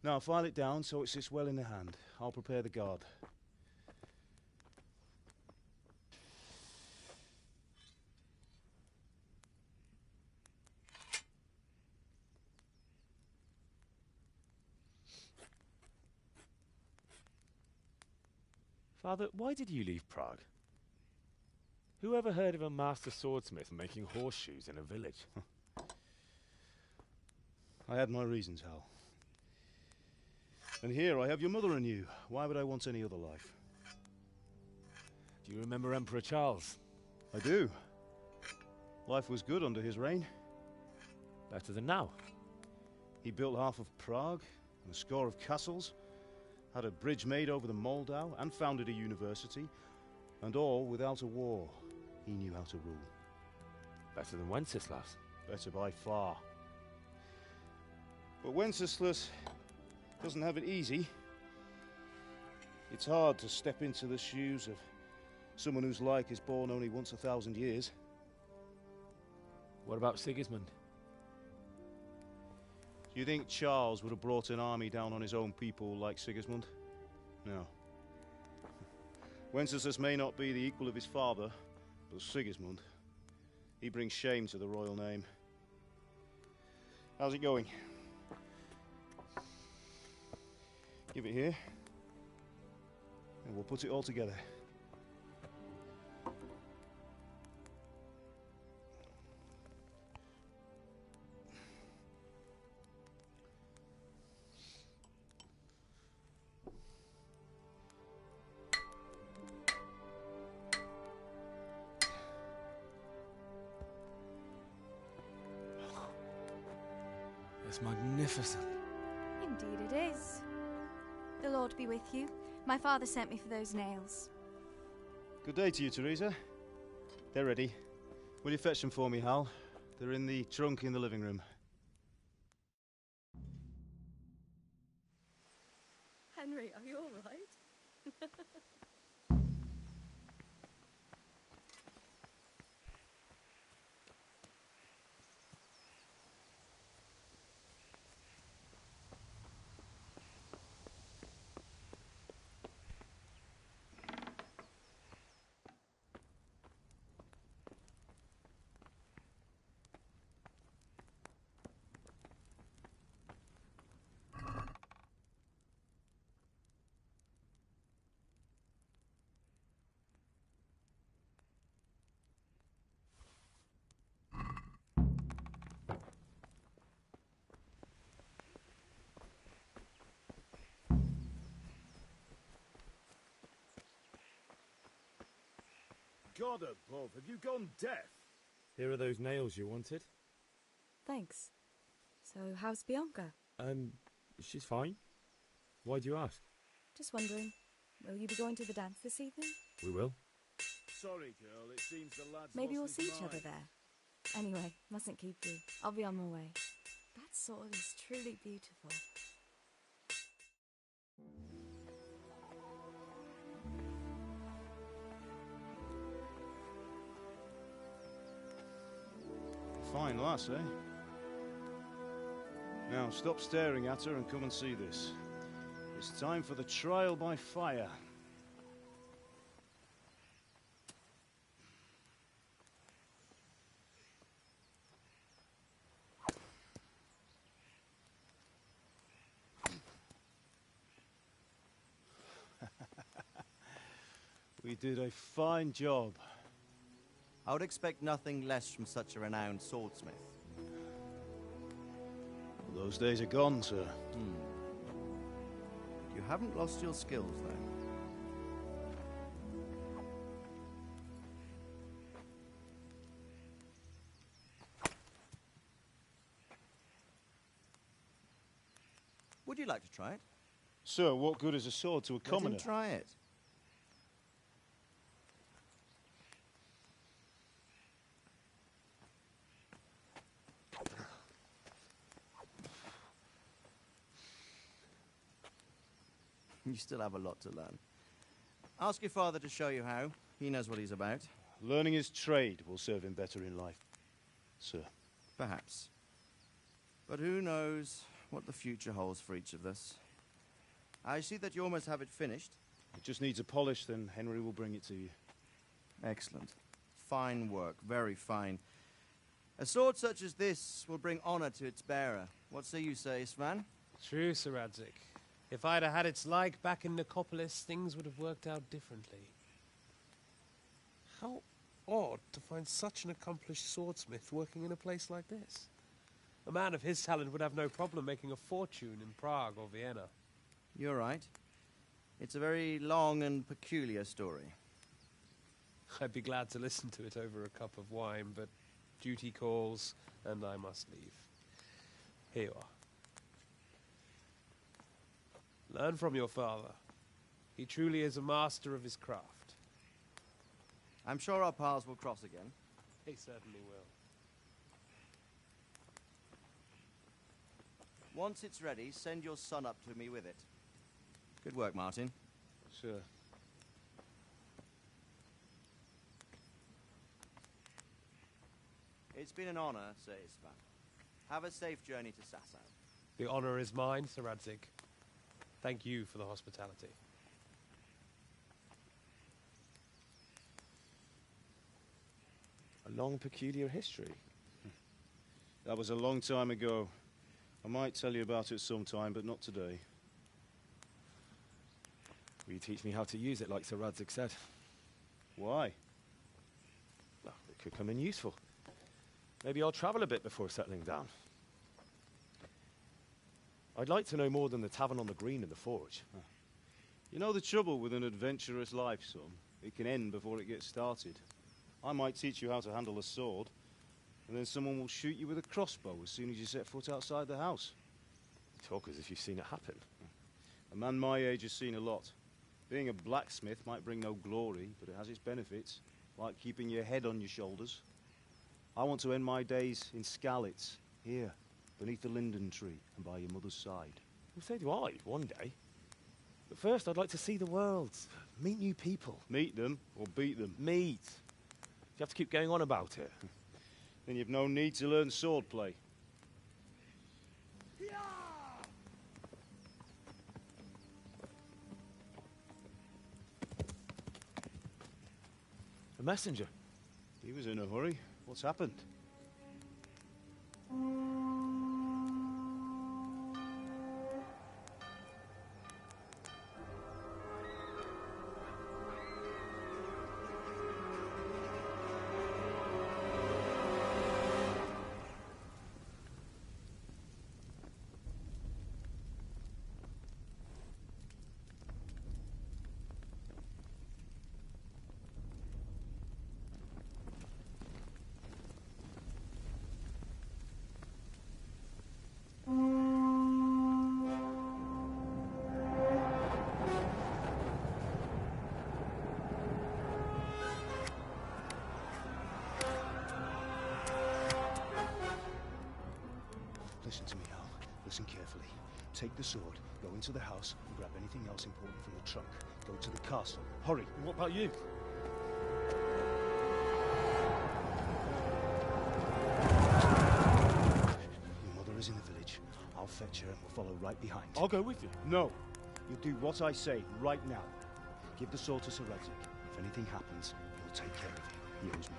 Now file it down so it sits well in the hand. I'll prepare the guard. Father, why did you leave Prague? Who ever heard of a master swordsmith making horseshoes in a village? I had my reasons, Hal. And here I have your mother and you. Why would I want any other life? Do you remember Emperor Charles? I do. Life was good under his reign. Better than now. He built half of Prague and a score of castles, had a bridge made over the Moldau, and founded a university, and all without a war. He knew how to rule. Better than Wenceslas. Better by far. But Wenceslas doesn't have it easy. It's hard to step into the shoes of someone whose like is born only once 1,000 years. What about Sigismund? Do you think Charles would have brought an army down on his own people like Sigismund? No. Wenceslas may not be the equal of his father, but Sigismund, he brings shame to the royal name. How's it going? Give it here, and we'll put it all together. It's magnificent. Indeed it is. The Lord be with you. My father sent me for those nails. Good day to you, Teresa. They're ready. Will you fetch them for me, Hal? They're in the trunk in the living room. Henry, are you all right? God above, have you gone deaf? Here are those nails you wanted. Thanks. So, how's Bianca? She's fine. Why do you ask? Just wondering, will you be going to the dance this evening? We will. Sorry, girl, it seems the lad's Maybe we'll lost see his each other mind. there. Anyway, mustn't keep you. I'll be on my way. That sword is truly beautiful. Fine lass, eh? Now, stop staring at her and come and see this. It's time for the trial by fire. We did a fine job. I would expect nothing less from such a renowned swordsmith. Those days are gone, sir. You haven't lost your skills, though. Would you like to try it? Sir, what good is a sword to a commoner? Let him try it. You still have a lot to learn. Ask your father to show you how. He knows what he's about. Learning his trade will serve him better in life, sir. Perhaps. But who knows what the future holds for each of us. I see that you almost have it finished. It just needs a polish, then Henry will bring it to you. Excellent. Fine work, very fine. A sword such as this will bring honor to its bearer. What say you, Svan? True, Sir Radzik. If I'd have had its like back in Nicopolis, things would have worked out differently. How odd to find such an accomplished swordsmith working in a place like this. A man of his talent would have no problem making a fortune in Prague or Vienna. You're right. It's a very long and peculiar story. I'd be glad to listen to it over a cup of wine, but duty calls, and I must leave. Here you are. Learn from your father. He truly is a master of his craft. I'm sure our paths will cross again. He certainly will. Once it's ready, send your son up to me with it. Good work, Martin. Sure. It's been an honor, Sir Istvan. Have a safe journey to Sasau. The honor is mine, Sir Radzig. Thank you for the hospitality. A long, peculiar history. That was a long time ago. I might tell you about it sometime, but not today. Will you teach me how to use it, like Sir Radzig said? Why? Well, it could come in useful. Maybe I'll travel a bit before settling down. I'd like to know more than the tavern on the green and the forge. You know the trouble with an adventurous life, son? It can end before it gets started. I might teach you how to handle a sword, and then someone will shoot you with a crossbow as soon as you set foot outside the house. You talk as if you've seen it happen. A man my age has seen a lot. Being a blacksmith might bring no glory, but it has its benefits, like keeping your head on your shoulders. I want to end my days in Skalitz, here, beneath the linden tree and by your mother's side. Well, so do I, one day. But first, I'd like to see the world, meet new people. Meet them or beat them? Meet. You have to keep going on about it. Then you've no need to learn swordplay. A messenger. He was in a hurry. What's happened? Listen to me, Al. Listen carefully. Take the sword, go into the house, and grab anything else important from the trunk. Go to the castle. Hurry. And what about you? Your mother is in the village. I'll fetch her and we'll follow right behind. I'll go with you. No. You'll do what I say right now. Give the sword to Sir Radzig. If anything happens, he'll take care of you. He owes me.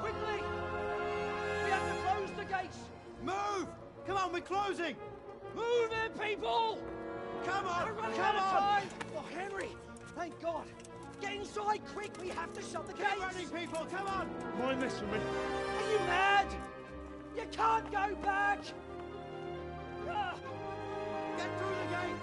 Quickly! We have to close the gates! Move! Come on, we're closing! Move it, people! Come on! We're running Come out of on! time! Oh, Henry! Thank God! Get inside, quick! We have to shut the gates! Get running, people! Come on! Mind this for me. Are you mad? You can't go back! Ah. Get through the gates!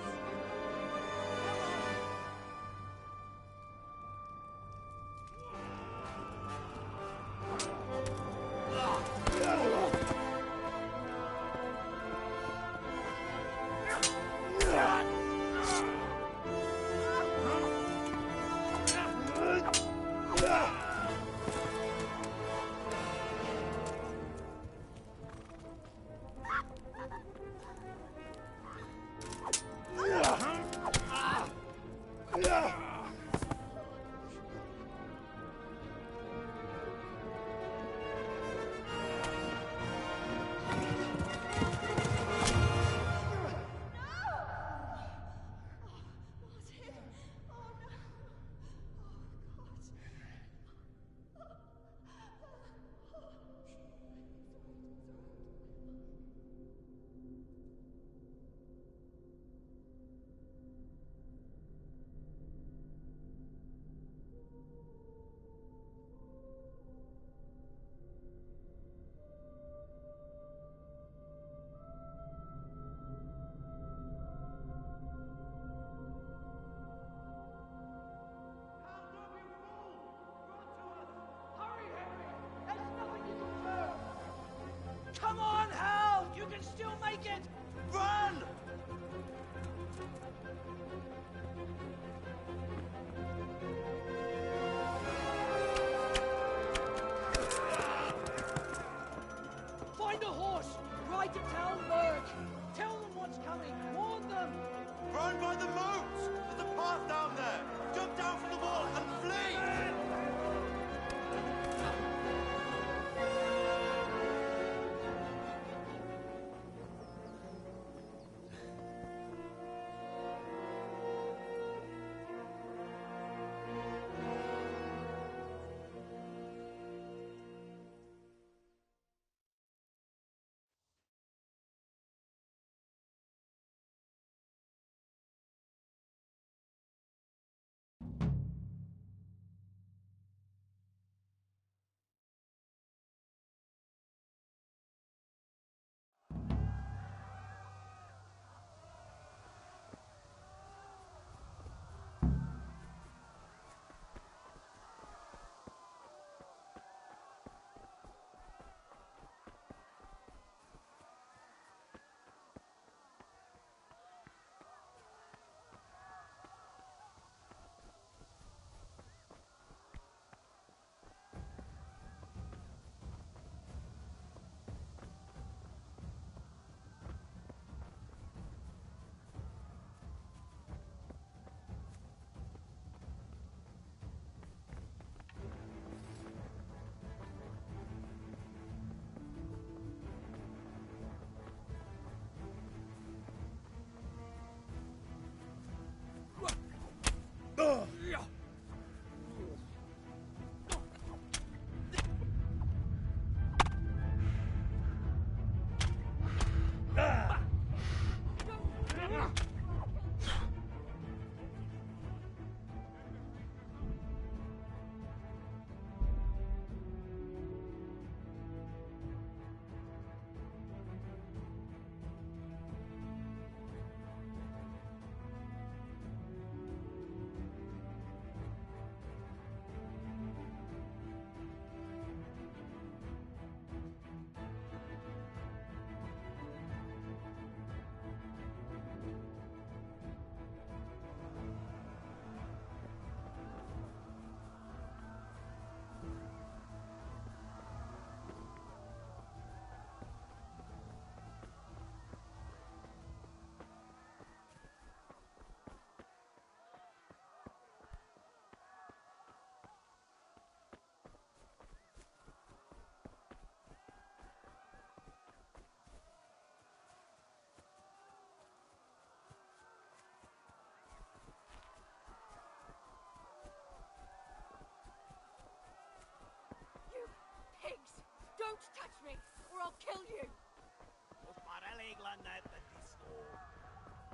Pigs! Don't touch me, or I'll kill you!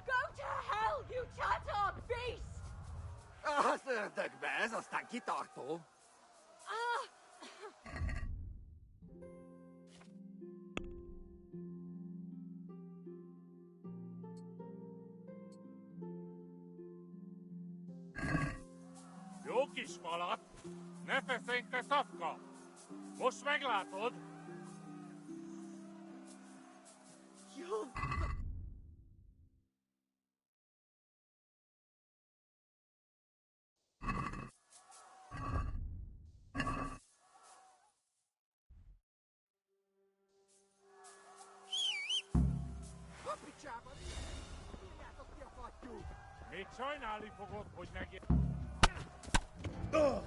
Go to hell, you Tatar beast! Jó kis falat, ne feszénj te szafka! Most meglátod! Még sajnálni fogod, hogy meg... Yeah.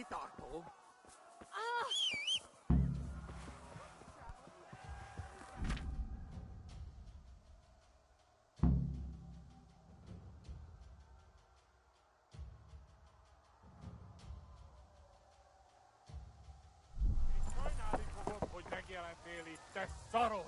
you talk, Paul. Aina puhua, kun näkijäläin soros.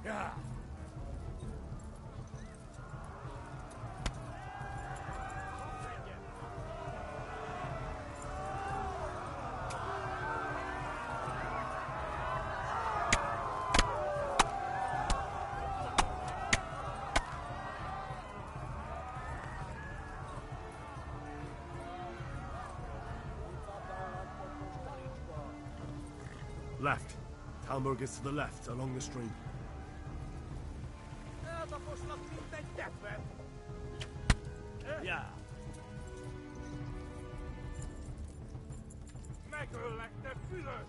Yeah. Left. Talmberg is to the left, along the stream. Yeah. Megöllek, büdös!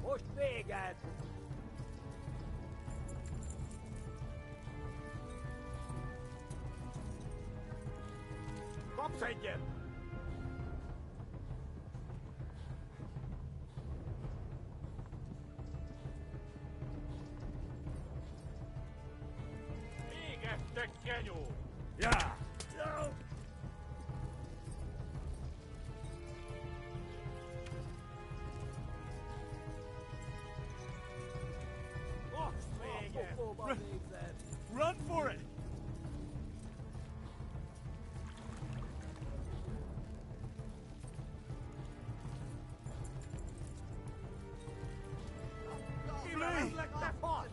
Most véged! Kapsz egyet! Égestek, genyó! Yeah. Jó! Most vége! Run for it! Kivevezlek, te fasz!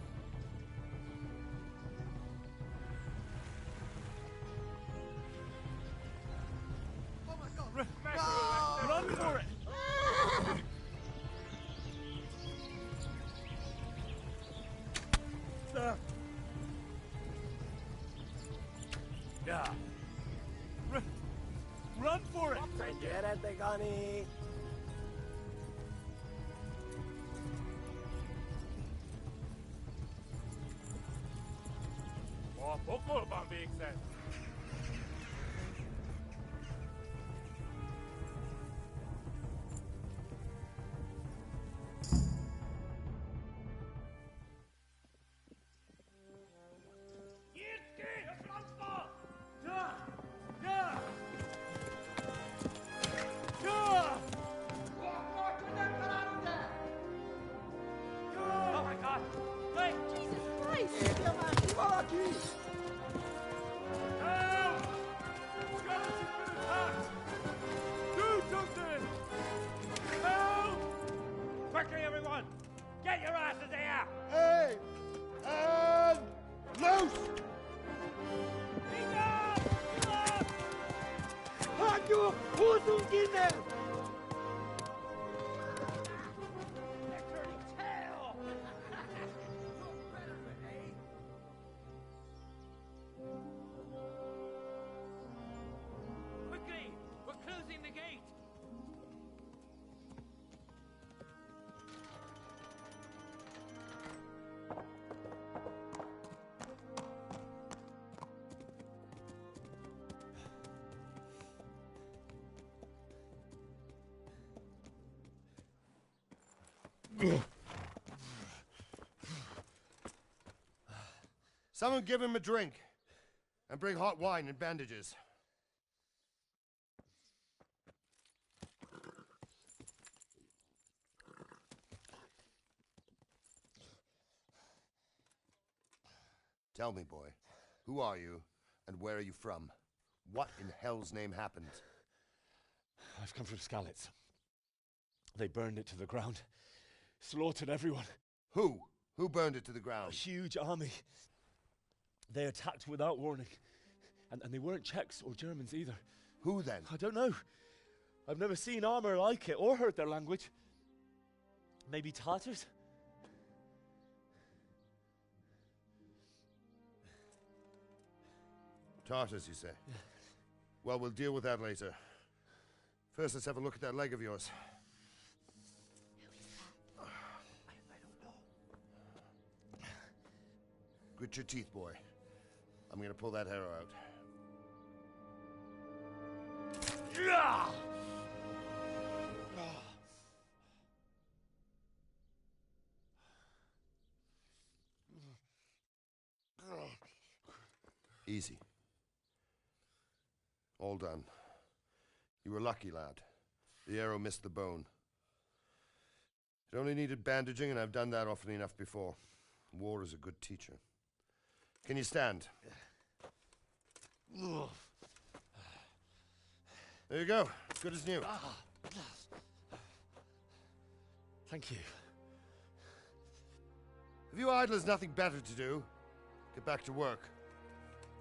Run for it! Yeah. Run for it! Gyere, Gani! A pokolban végzett! Nyírd ki a francba! Yeah! Yeah! Yeah! Oh my god! Wait! Jesus Christ! Valaki! Help! Scotus has been attacked! Do something! Help! Quickly, everyone! Get your asses here! Hey! And loose! Hagyjuk! Húzzunk innen! Quickly! We're closing the gate! Someone give him a drink. And bring hot wine and bandages. Tell me, boy, who are you and where are you from? What in hell's name happened? I've come from Skalitz. They burned it to the ground. Slaughtered everyone. Who? Who burned it to the ground? A huge army. They attacked without warning. And they weren't Czechs or Germans either. Who then? I don't know. I've never seen armor like it or heard their language. Maybe Tatars? Tartars, you say? Well, we'll deal with that later. First, let's have a look at that leg of yours. I don't know. Grit your teeth, boy. I'm gonna pull that arrow out. Easy. All done. You were lucky, lad. The arrow missed the bone. It only needed bandaging, and I've done that often enough before. War is a good teacher. Can you stand? There you go. Good as new. Thank you. If you idlers nothing better to do, get back to work.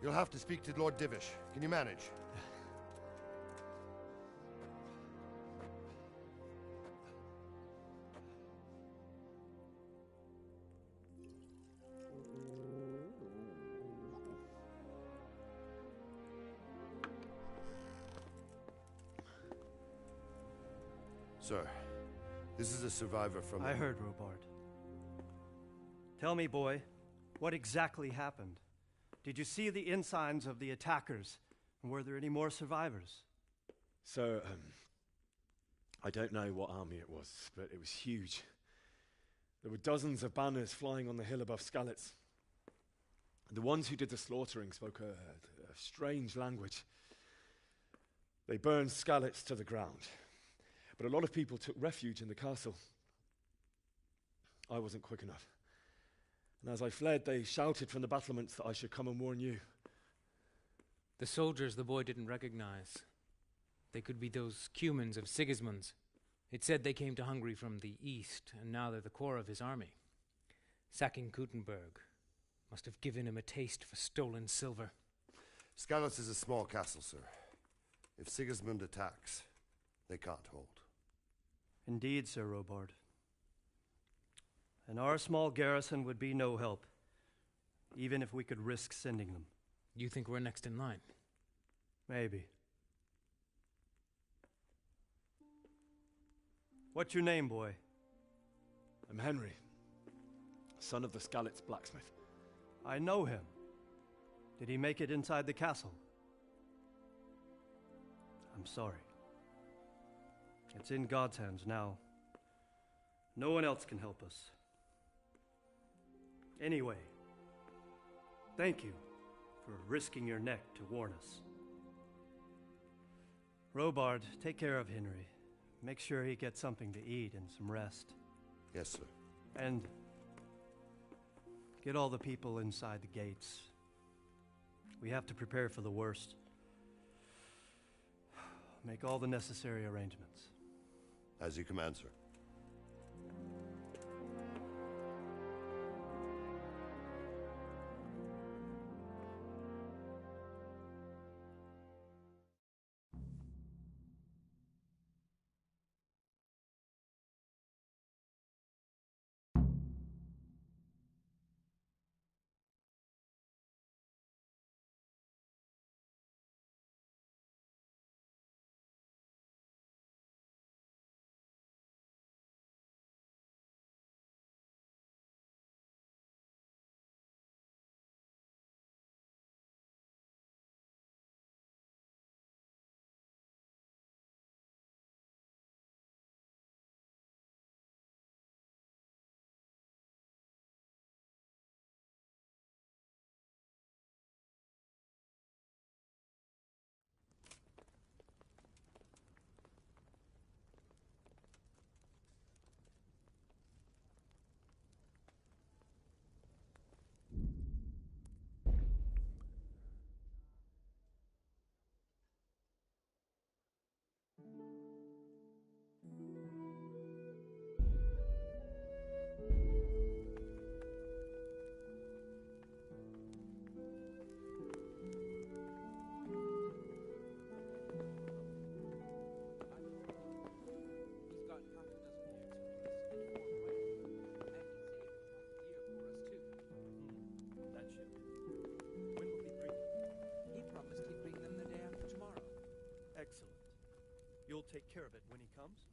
You'll have to speak to Lord Divish. Can you manage? Sir, this is a survivor from... I heard, Robard. Tell me, boy, what exactly happened? Did you see the ensigns of the attackers? And were there any more survivors? So, I don't know what army it was, but it was huge. There were dozens of banners flying on the hill above Skalitz. The ones who did the slaughtering spoke a strange language. They burned Skalitz to the ground. But a lot of people took refuge in the castle. I wasn't quick enough. And as I fled, they shouted from the battlements that I should come and warn you. The soldiers the boy didn't recognize. They could be those Cumans of Sigismund's. It said they came to Hungary from the east, and now they're the core of his army. Sacking Gutenberg must have given him a taste for stolen silver. Skalitz is a small castle, sir. If Sigismund attacks, they can't hold. Indeed, Sir Robard. And our small garrison would be no help, even if we could risk sending them. You think we're next in line? Maybe. What's your name, boy? I'm Henry, son of the Skalitz blacksmith. I know him. Did he make it inside the castle? I'm sorry. It's in God's hands now. No one else can help us. Anyway, thank you for risking your neck to warn us. Robard, take care of Henry. Make sure he gets something to eat and some rest. Yes, sir. And get all the people inside the gates. We have to prepare for the worst. Make all the necessary arrangements. As you command, sir. care of it when he comes.